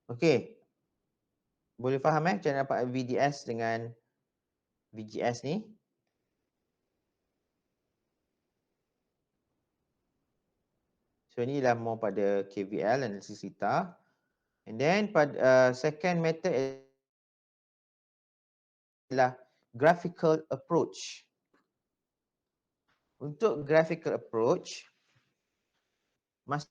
S1: Okey. Boleh faham cara dapat VDS dengan VGS ni? So ni lah more pada KVL, analisis theta. And then pada second method ialah graphical approach. Untuk graphical approach, masih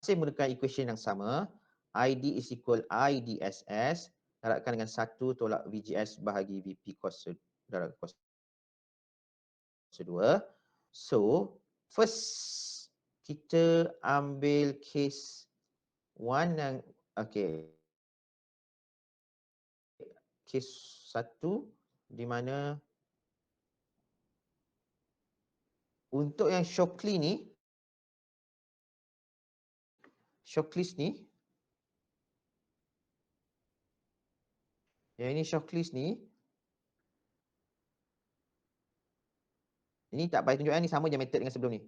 S1: menggunakan equation yang sama. ID is equal IDSS darabkan dengan 1 tolak VGS bahagi VP cos darab cos 2. So, first kita ambil case 1 yang, okay. kes 1 di mana untuk yang Shockley ni, yang ini Shockley ni, ini tak payah tunjuk ni sama je method dengan sebelum ni.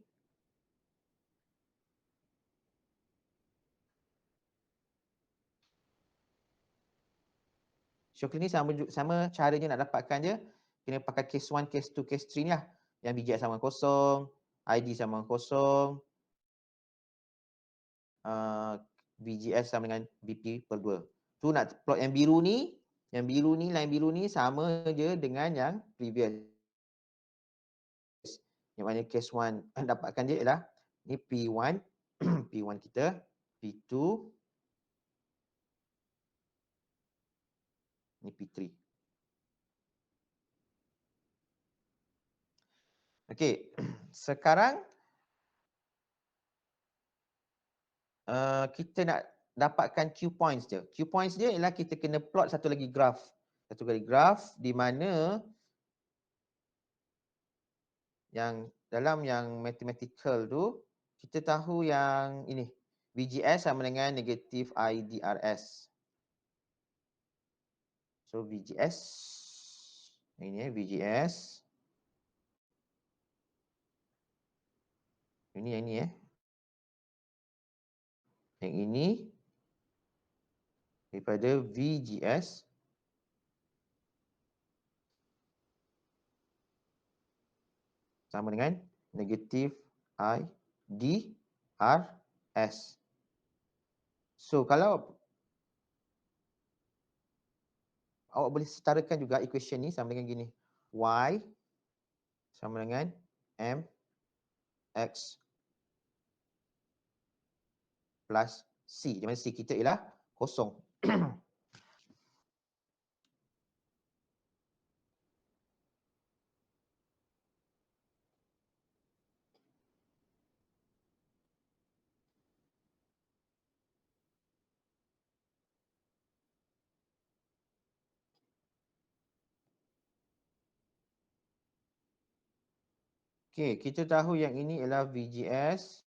S1: Shockley ni sama caranya nak dapatkan je, kena pakai case 1, case 2, case 3 ni lah. Yang BGS sama 0, ID sama 0, VGS sama dengan BP per 2. Tu nak plot yang biru ni, line biru ni sama je dengan yang previous. Yang mana case 1 dapatkan je ialah ni P1, P1 kita, P2, ni P3. Okey, sekarang kita nak dapatkan Q points dia. Q points dia ialah kita kena plot satu lagi graph. Satu kali graph di mana yang dalam yang mathematical tu kita tahu yang ini VGS sama dengan negatif IDRS. So VGS ini VGS. Ini yang ini Yang ini daripada VGS sama dengan negatif IDRS. So kalau awak boleh setarakan juga equation ni sama dengan gini. Y sama dengan MX plus C. Di mana C kita ialah kosong. Okey, kita tahu yang ini ialah VGS.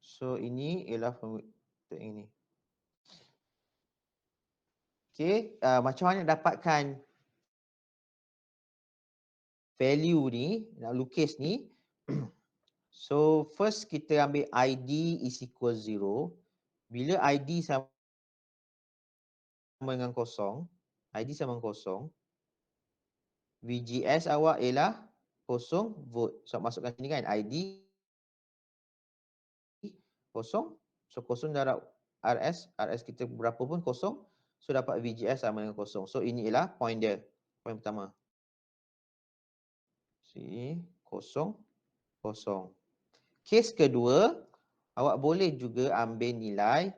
S1: So ini ialah untuk ini. Okey, macam mana dapatkan value ni, nak lukis ni. So first kita ambil ID is equal 0. Bila ID sama dengan kosong, ID sama dengan kosong, VGS awak ialah kosong volt. So masukkan sini kan, ID kosong. So kosong darab RS, RS kita berapa pun kosong. So dapat VGS sama dengan kosong. So ini ialah point dia, point pertama. Sini kosong, kosong. Kes kedua, awak boleh juga ambil nilai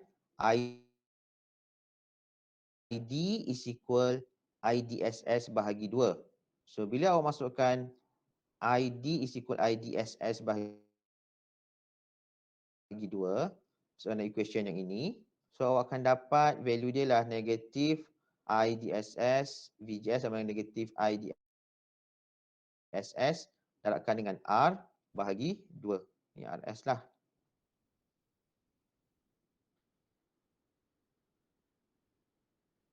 S1: ID is equal IDSS bahagi 2. So bila awak masukkan ID is equal IDSS bahagi 2, so dalam equation yang ini, so awak akan dapat value dia lah negatif IDSS, VGS sama dengan negatif IDSS darabkan dengan R bahagi 2. Ni RS lah.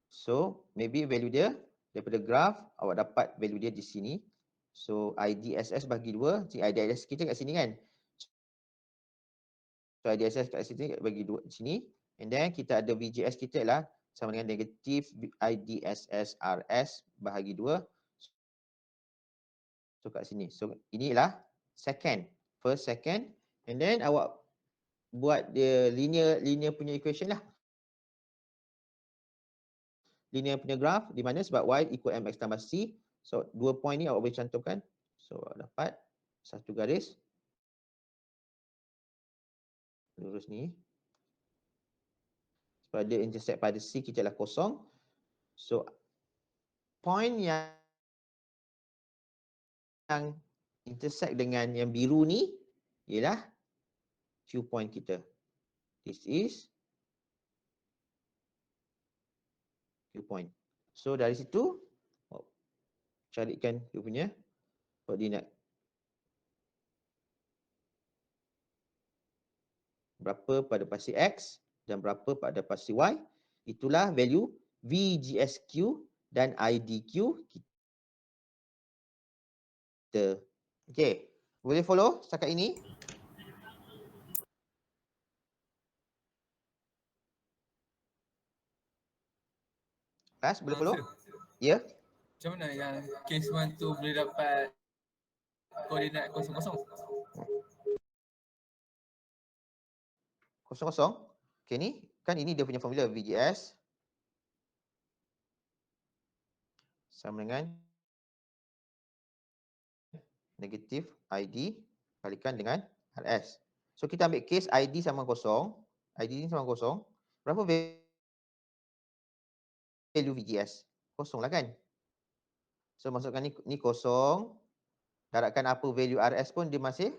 S1: So maybe value dia daripada graph awak dapat value dia di sini. So IDSS bagi 2, IDSS kita kat sini kan. So IDSS kat sini bagi 2 di sini. And then kita ada VGS kita lah sama dengan negatif IDSS RS bahagi 2. So kat sini. So inilah second. First, second. And then awak buat dia linear punya equation lah. Linear punya graph di mana sebab Y equal MX tambah C. So 2 point ni awak boleh cantumkan. So dapat satu garis. Lurus ni. Pada intersect pada C kita adalah kosong. So point yang yang intersect dengan yang biru ni ialah Q point kita. This is Q point. So dari situ carikan dia punya koordinat. Berapa pada pasti X dan berapa pada pasti Y. Itulah value VGSQ dan IDQ kita. Okey, boleh follow setakat ini? Kelas boleh follow?
S2: Sir,
S1: Ya?
S2: macam mana yang case 1 tu boleh dapat koordinat 00?
S1: Kosong-kosong. Okey, ni kan ini dia punya formula VGS sama dengan negatif ID kalikan dengan RS. So kita ambil case ID sama kosong. ID ni sama kosong. Berapa value VGS? Kosong lah kan? So masukkan ni kosong. Darabkan apa value RS pun dia masih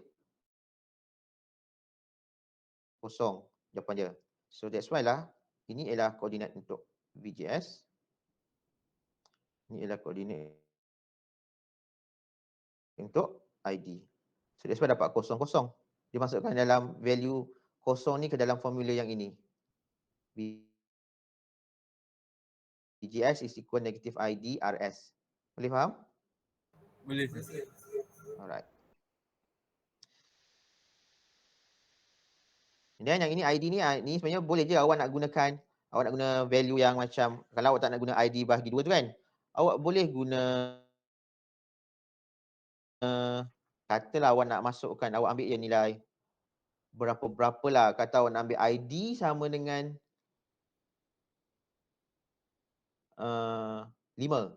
S1: kosong jawapan dia. So that's why lah ini ialah koordinat untuk VGS. Ini ialah koordinat untuk ID. So that's why dapat kosong kosong. Dimasukkan dalam value kosong ni ke dalam formula yang ini. VGS is equal negative ID RS. Boleh faham?
S2: Boleh sir.
S1: Alright. Dan yang ini ID ni sebenarnya boleh je awak nak gunakan, awak nak guna value yang macam, kalau awak tak nak guna ID bahagi 2 tu kan, awak boleh guna katalah awak nak masukkan, awak ambil yang nilai berapa-berapa lah, kata awak nak ambil ID sama dengan 5.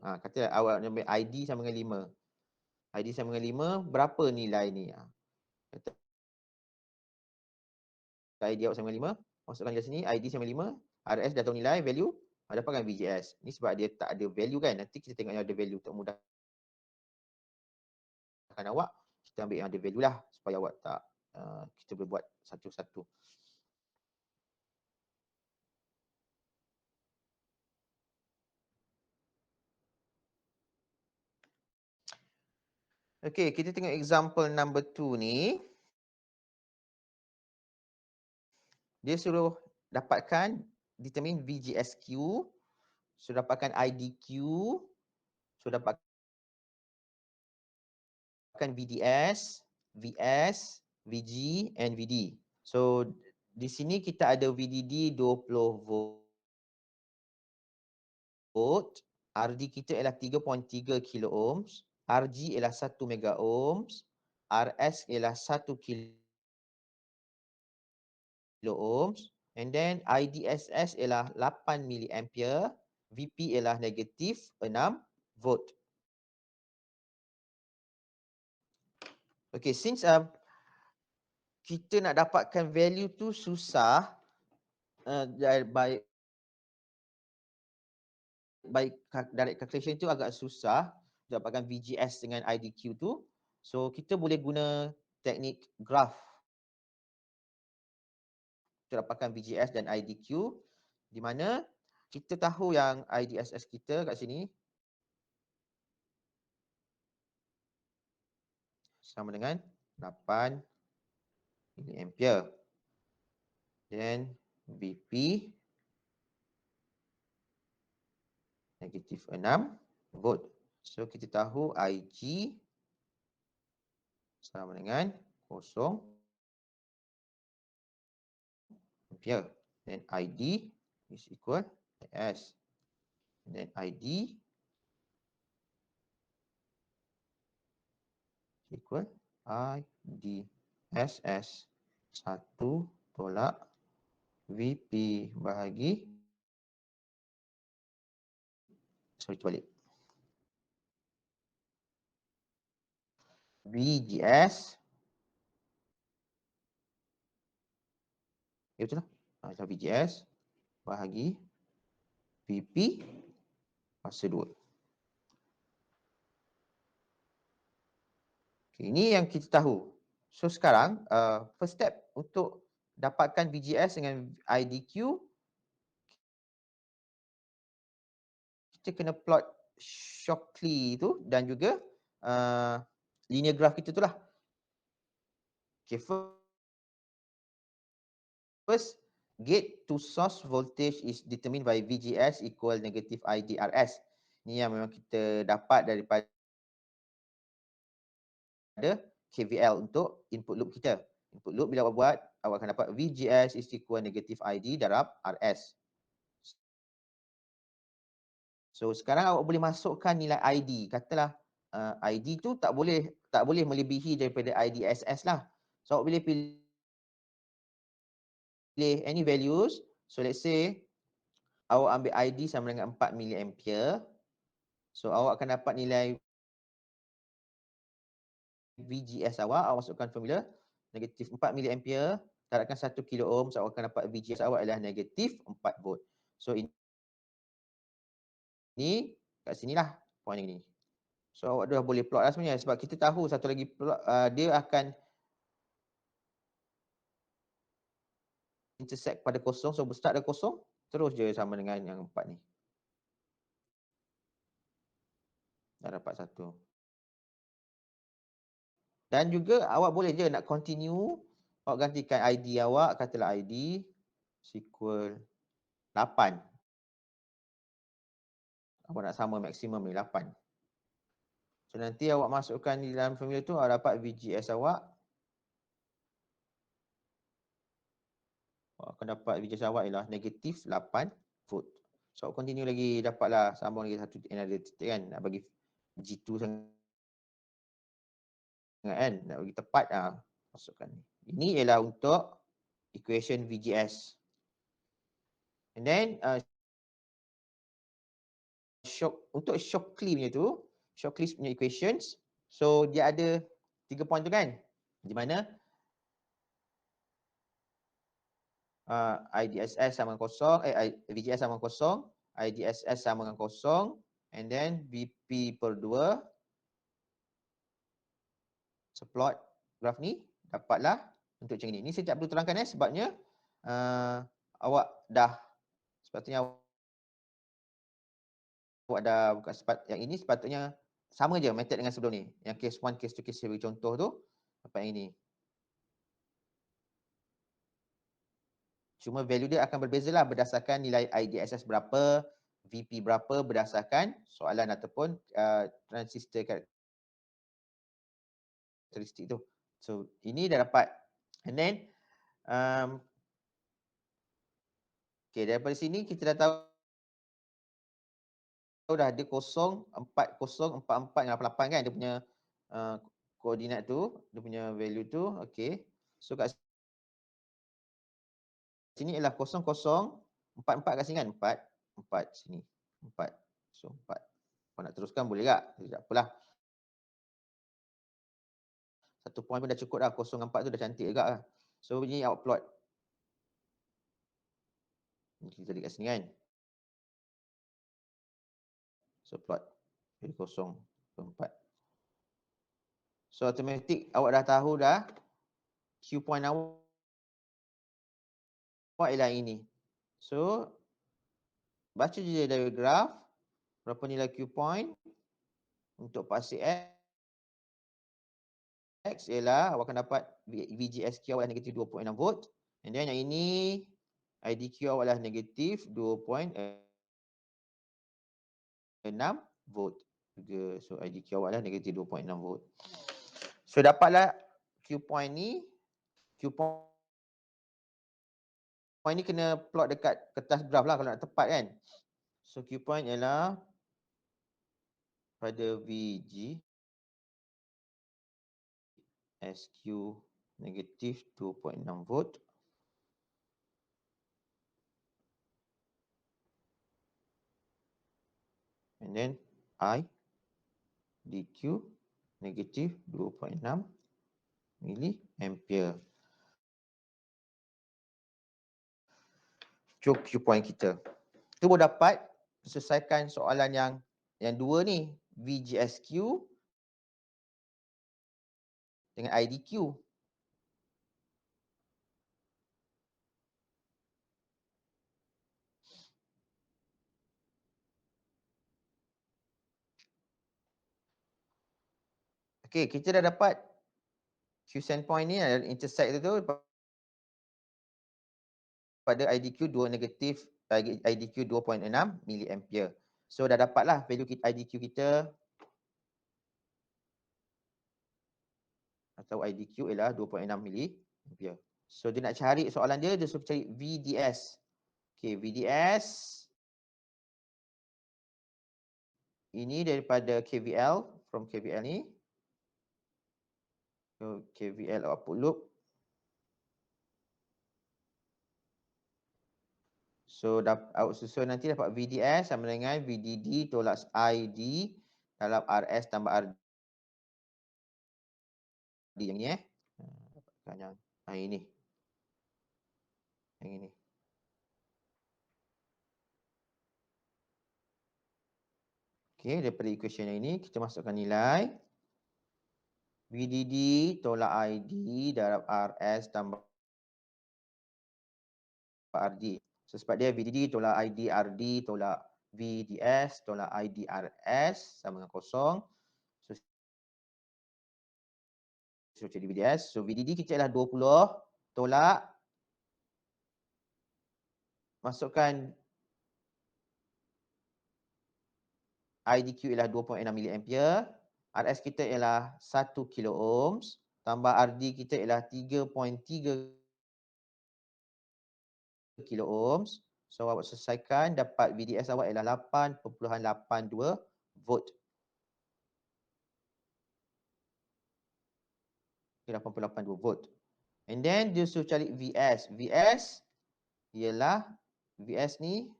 S1: Kata awak nak ambil ID sama dengan 5. ID sama dengan 5, berapa nilai ni? Kata ID awak sama dengan 5, masukkan nilai sini, ID sama dengan 5, RS dah tahu nilai, value, dapatkan VGS. Ni sebab dia tak ada value kan, nanti kita tengok yang ada value untuk mudahkan awak, kita ambil yang ada value lah, supaya awak tak, kita boleh buat satu-satu. Okey, kita tengok example number 2 ni. Dia suruh dapatkan determine VGSQ, suruh dapatkan IDQ, suruh dapatkan VDS, VS, VG and VD. So di sini kita ada VDD 20 volt, RD kita ialah 3.3 kilo ohms, RG ialah 1 mega ohms, RS ialah 1 kilo ohms, and then IDSS ialah 8 miliampere, VP ialah negatif 6 volt. Okay, since kita nak dapatkan value tu susah, by direct calculation tu agak susah dapatkan VGS dengan IDQ tu. So kita boleh guna teknik graph untuk dapatkan VGS dan IDQ, di mana kita tahu yang IDSS kita kat sini sama dengan 8 miliampere. Dan VP negatif 6 volt. So kita tahu IG sama dengan 0 ampere. Dan ID is equal S. Dan ID equal ID SS 1 tolak VP bahagi, sorry balik, VGS, ya betul lah, VGS bahagi VP / 2. Ini yang kita tahu. So sekarang first step untuk dapatkan VGS dengan IDQ, kita kena plot Shockley tu dan juga linear graph kita tu lah. Okay, first, gate to source voltage is determined by VGS equal negative IDRS. Ini yang memang kita dapat daripada KVL untuk input loop kita. Input loop bila awak buat, awak akan dapat VGS is equal negative ID darab RS. So sekarang awak boleh masukkan nilai ID. Katalah ID tu tak boleh melebihi daripada IDSS lah. So awak boleh pilih any values. So let's say awak ambil ID sama dengan 4 mA. So awak akan dapat nilai VGS awak masukkan formula negatif 4 mA darabkan 1 kilo ohm, so awak akan dapat VGS awak adalah negatif 4 volt. So ini kat sinilah point ini. So awak dah boleh plot lah sebenarnya sebab kita tahu satu lagi plot dia akan intersect pada kosong. So start dari kosong terus je sama dengan yang 4 ni. Dah dapat 1. Dan juga awak boleh je nak continue, awak gantikan ID awak, katalah ID equal 8. Awak nak sama maksimum ni 8. So nanti awak masukkan di dalam formula tu, awak dapat VGS awak. Awak akan dapat VGS awak ialah negatif 8 volt. So awak continue lagi, dapatlah sambung lagi satu another titik kan, nak bagi G2 sangat kan, nak bagi tepat masukkan ni. Ini ialah untuk equation VGS. And then untuk Shockley punya tu, Shockley punya equations, so dia ada 3 point tu kan, di mana IDSS sama dengan kosong, VGS sama dengan kosong, IDSS sama dengan kosong, and then BP per 2. So plot graf ni, dapatlah untuk macam ni. Ni saya tak perlu terangkan sebabnya awak dah, sepatutnya awak dah bukan yang ini sepatutnya sama je method dengan sebelum ni. Yang case 1, case 2, case 3 contoh tu dapat yang ini. Cuma value dia akan berbezalah berdasarkan nilai IDSS berapa, VP berapa berdasarkan soalan ataupun transistor karakteristik tu. So ini dah dapat. And then okay, daripada sini kita dah tahu dah ada 0, 4, 0, 4, 4 dengan 8 kan dia punya koordinat tu, dia punya value tu. Okay. So kat sini ialah 0, 0, 4, 4 kat sini kan, 4, 4 sini, 4. So 4. Kalau nak teruskan boleh tak? Tak apalah. Satu point pun dah cukup dah, 0 dengan 4 tu dah cantik juga lah. So ni awak plot. Kita lihat kat sini kan. So plot. Jadi 0 ke 4. So automatik awak dah tahu dah Q point awak ialah ini. So baca je dari graf berapa nilai Q point untuk fase X ialah awak akan dapat VGSQ awak adalah negatif 2.6 volt. And then yang ini IDQ awak adalah negatif 2.6 volt juga. So IDQ awak adalah negatif 2.6 volt. So dapatlah Q point ni. Q point ni kena plot dekat kertas graf lah kalau nak tepat kan. So Q point ialah pada VG SQ negatif 2.6 volt. And then I DQ negatif 2.6 miliampere. Itu Q point kita. Itu boleh dapat selesaikan soalan yang dua ni, VGSQ dengan IDQ. Okey, kita dah dapat Q point ni, intersect tu pada IDQ 2 negatif, IDQ 2.6 miliampere. So dah dapatlah value IDQ kita, atau IDQ ialah 2.6 miliampere. So dia nak cari, soalan dia suruh cari VDS. Okey, VDS ini daripada KVL, from KVL ni. So KVL output loop. So susun nanti dapat VDS sama dengan VDD tolak ID dalam RS tambah RD. Yang ni dapatkan yang ini. Yang ini. Okey, daripada equation yang ini kita masukkan nilai VDD tolak ID dalam RS tambah RD. So sebab dia VDD tolak ID RD tolak VDS tolak ID RS sama dengan kosong. So jadi VDS. So VDD kita ialah 20 tolak, masukkan IDQ ialah 2.6 miliampere, RS kita ialah 1 kilo ohms, tambah RD kita ialah 3.3 kilo ohms. So awak selesaikan, dapat VDS awak ialah 8.82 volt. 8.82 volt. And then dia suruh cari VS. VS ialah, VS ni,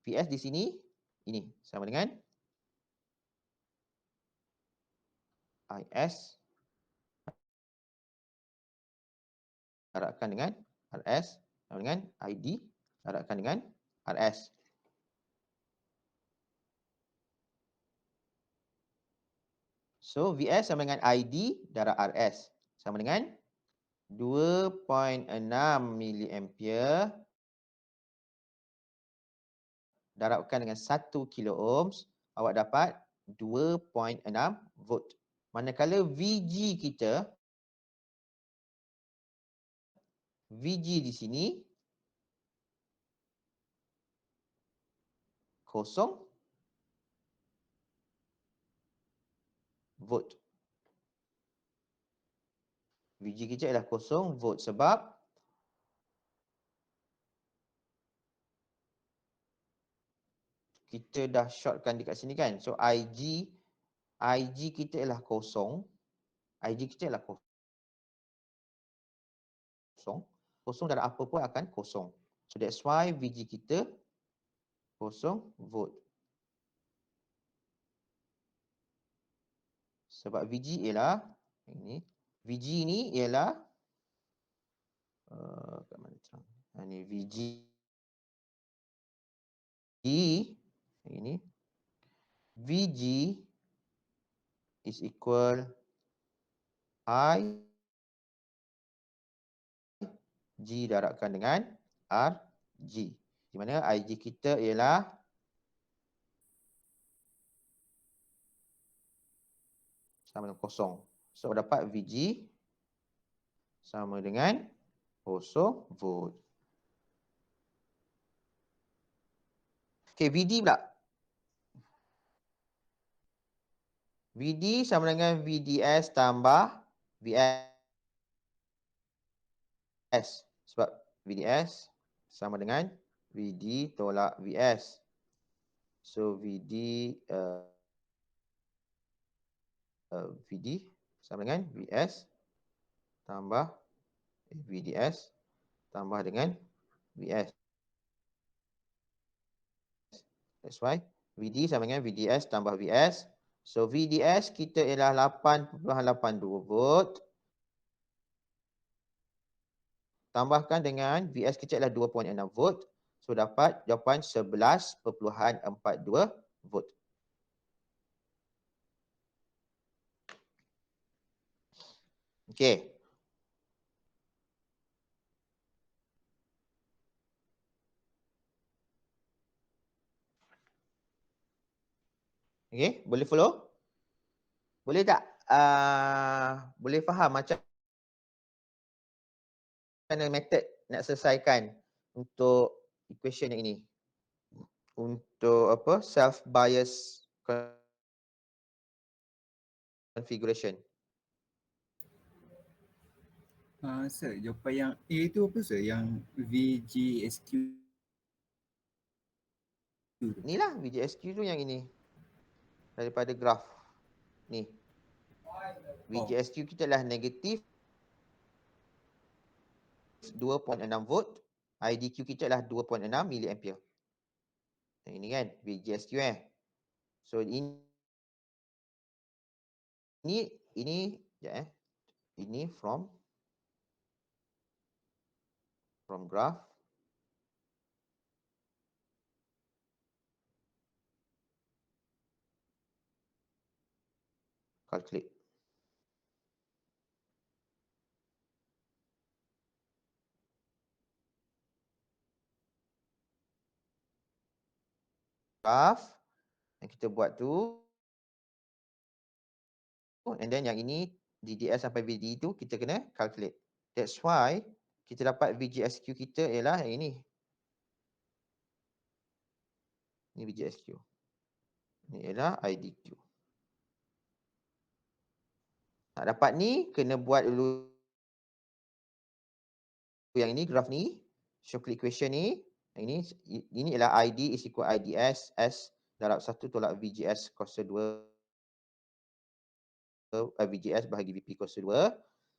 S1: VS di sini, ini sama dengan IS darabkan dengan RS sama dengan ID darabkan dengan RS. So VS sama dengan ID darab RS sama dengan 2.6 miliampere darabkan dengan 1 kilo ohms, awak dapat 2.6 volt. Manakala VG kita, VG di sini 0 volt. VG kita ialah 0 volt sebab kita dah shortkan dekat sini kan. So IG kita ialah 0. IG kita ialah 0. 0 darab apa pun akan 0. So that's why VG kita 0 volt. Sebab VG ialah ini. VG ni ialah kat mana terang? Ini VG ini. VG is equal I G darabkan dengan RG. Di mana IG kita ialah sama dengan 0. So dapat VG sama dengan 0 volt. Okey, VD pula. VD sama dengan VDS tambah VS. Sebab VDS sama dengan VD tolak VS. So VD sama dengan VS tambah VDS tambah dengan VS. That's why VD sama dengan VDS tambah VS. So VDS kita ialah 8.82 volt. Tambahkan dengan VS kita ialah 2.6 volt. So dapat jawapan 11.42 volt. Okey. Okey, boleh follow? Boleh tak? Boleh faham macam mana method nak selesaikan untuk equation yang ini? Untuk apa? Self bias configuration.
S4: Sir, jawapan yang A tu apa sir? Yang VGSQ tu.
S1: Inilah VGSQ tu yang ini. Daripada graf. Ni. VGSQ kita adalah negatif 2.6 volt. IDQ kita adalah 2.6 miliampere. Ini kan VGSQ So ini sekejap Ini from graph. Calculate. Graph yang kita buat tu. And then yang ini DDS sampai VD tu kita kena calculate. That's why kita dapat VGSQ kita ialah yang ini. Ini VGSQ. Ini ialah IDQ. Nak dapat ni kena buat dulu yang ini graf ni, Shockley equation ni. Yang ini ialah ID is equal IDS S darab 1 tolak VGS kuasa 2 VGS bahagi VP kuasa 2.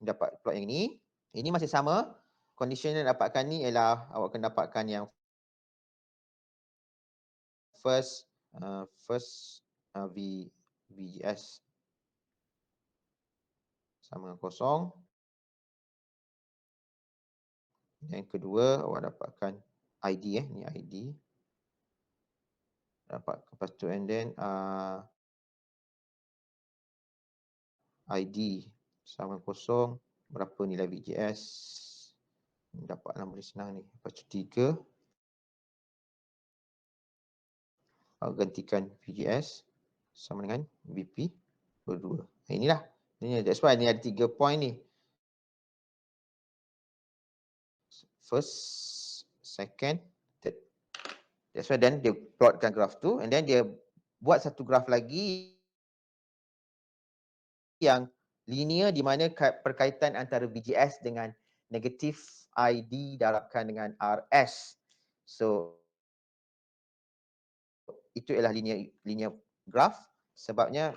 S1: Dapat plot yang ini. Ini masih sama. Condition yang dapatkan ni ialah awak kena dapatkan yang first VGS sama dengan kosong. Yang kedua awak dapatkan ID ni ID. Dapat lepas tu and then ID sama kosong, berapa nilai VGS. Dapatlah boleh senang ni. Lepas tu 3 gantikan VGS sama dengan VP berdua. Inilah. That's why ni ada 3 point ni. First, second, third. That's why then dia plotkan graf tu and then dia buat satu graf lagi yang linear di mana perkaitan antara VGS dengan negatif ID darabkan dengan RS. So itu ialah linear graph sebabnya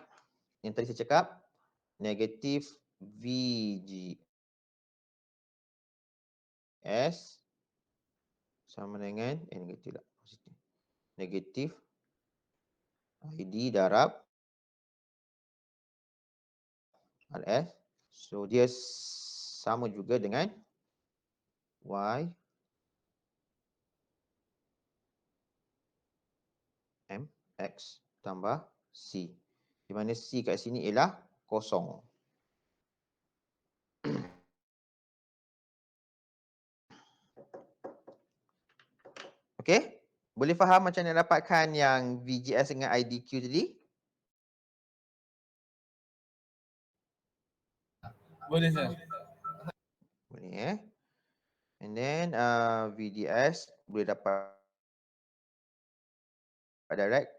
S1: yang tadi saya cakap negatif VGS sama dengan negatif lah, positif. Negatif ID darab RS. So dia sama juga dengan Y MX tambah C. Di mana C kat sini ialah kosong. Okey? Boleh faham macam mana dapatkan yang VGS dengan IDQ tadi?
S2: Boleh sir.
S1: Boleh And then VDS boleh dapat direct.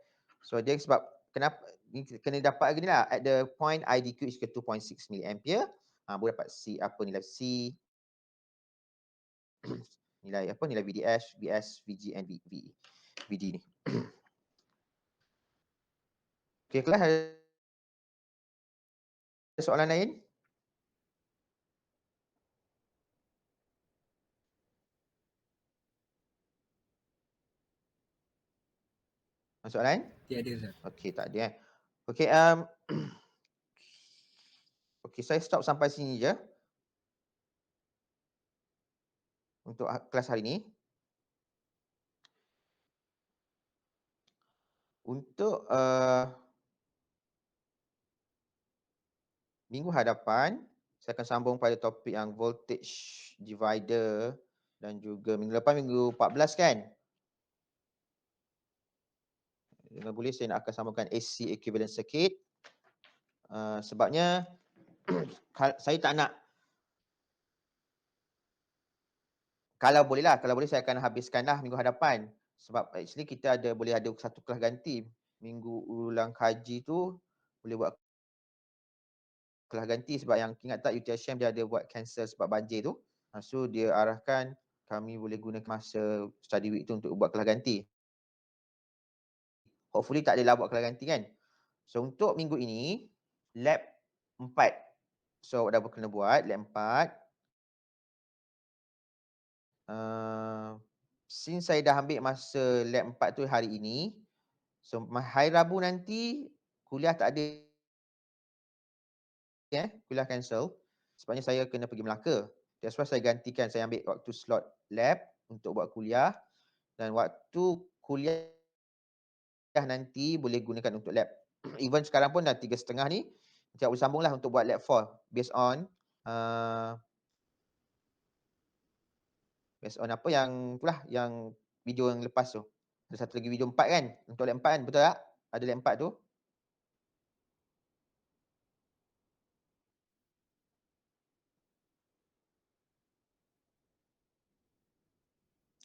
S1: So dia sebab kenapa ni kena dapat lagi ni lah at the point IDQ is equal to 2.6 miliampere. Boleh dapat C apa nilai C nilai apa nilai VDS, VS, VG and VD ni. Okey kelas ada soalan lain? Soalan?
S4: Tiada sir.
S1: Okey tak ada Okey okey saya stop sampai sini je untuk kelas hari ni. Untuk minggu hadapan saya akan sambung pada topik yang voltage divider dan juga minggu lepas minggu 14 kan. Dengan boleh saya nak akan sambungkan AC equivalent circuit. Sebabnya saya tak nak, kalau boleh saya akan habiskanlah minggu hadapan. Sebab actually kita boleh ada satu kelas ganti. Minggu ulang kaji tu boleh buat kelas ganti sebab yang ingat tak UTHM dia ada buat cancel sebab banjir tu. So dia arahkan kami boleh guna masa study week tu untuk buat kelas ganti. Hopefully tak adalah buat kelas ganti kan. So untuk minggu ini lab 4. So dah kena buat lab 4. Since saya dah ambil masa lab 4 tu hari ini, so hari Rabu nanti kuliah tak ada, kuliah cancel. Sebabnya saya kena pergi Melaka. That's why saya gantikan, saya ambil waktu slot lab untuk buat kuliah dan waktu kuliah nanti boleh gunakan untuk lab. Even sekarang pun dah 3.30 ni, nanti boleh sambunglah untuk buat lab 4 based on apa yang itulah yang video yang lepas tu. Ada satu lagi video 4 kan untuk lab 4 kan, betul tak? Ada lab 4 tu.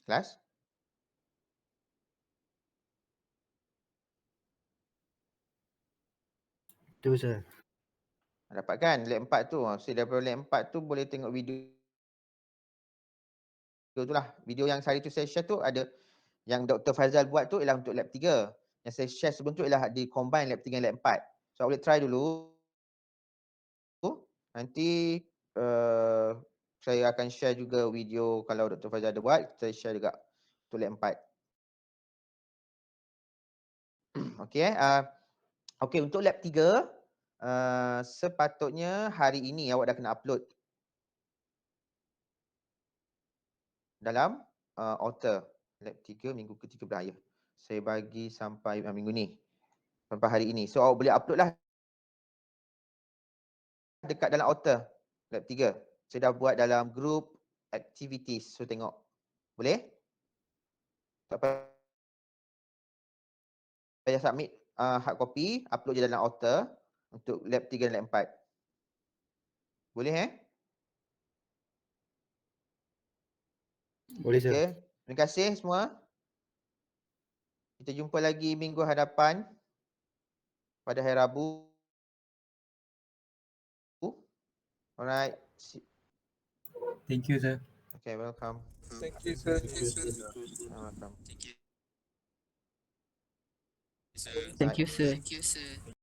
S1: Kelas?
S3: Betul sir.
S1: Dapat kan lab 4 tu. So daripada lab 4 tu boleh tengok video tu lah. Video yang hari tu saya share tu ada yang Dr. Faizal buat tu ialah untuk lab 3. Yang saya share sebelum tu ialah di combine lab 3 dan lab 4. So boleh try dulu. Nanti saya akan share juga video kalau Dr. Faizal ada buat, saya share juga untuk lab 4. Okey okey untuk lab 3 sepatutnya hari ini awak dah kena upload dalam Alter lab 3 minggu ke-13 ya. Saya bagi sampai minggu ni. Sampai hari ini. So awak boleh upload lah dekat dalam Alter lab 3. Saya dah buat dalam group activities. So tengok. Boleh? Tak payah submit hard copy, upload je dalam Alter untuk lab 3 dan lab 4. Boleh
S3: Boleh sir.
S1: Okay. Terima kasih semua. Kita jumpa lagi minggu hadapan pada hari Rabu. Alright.
S2: Thank you, sir.
S1: Okay, welcome.
S2: Thank you, sir.
S1: Welcome.
S5: Thank you, sir.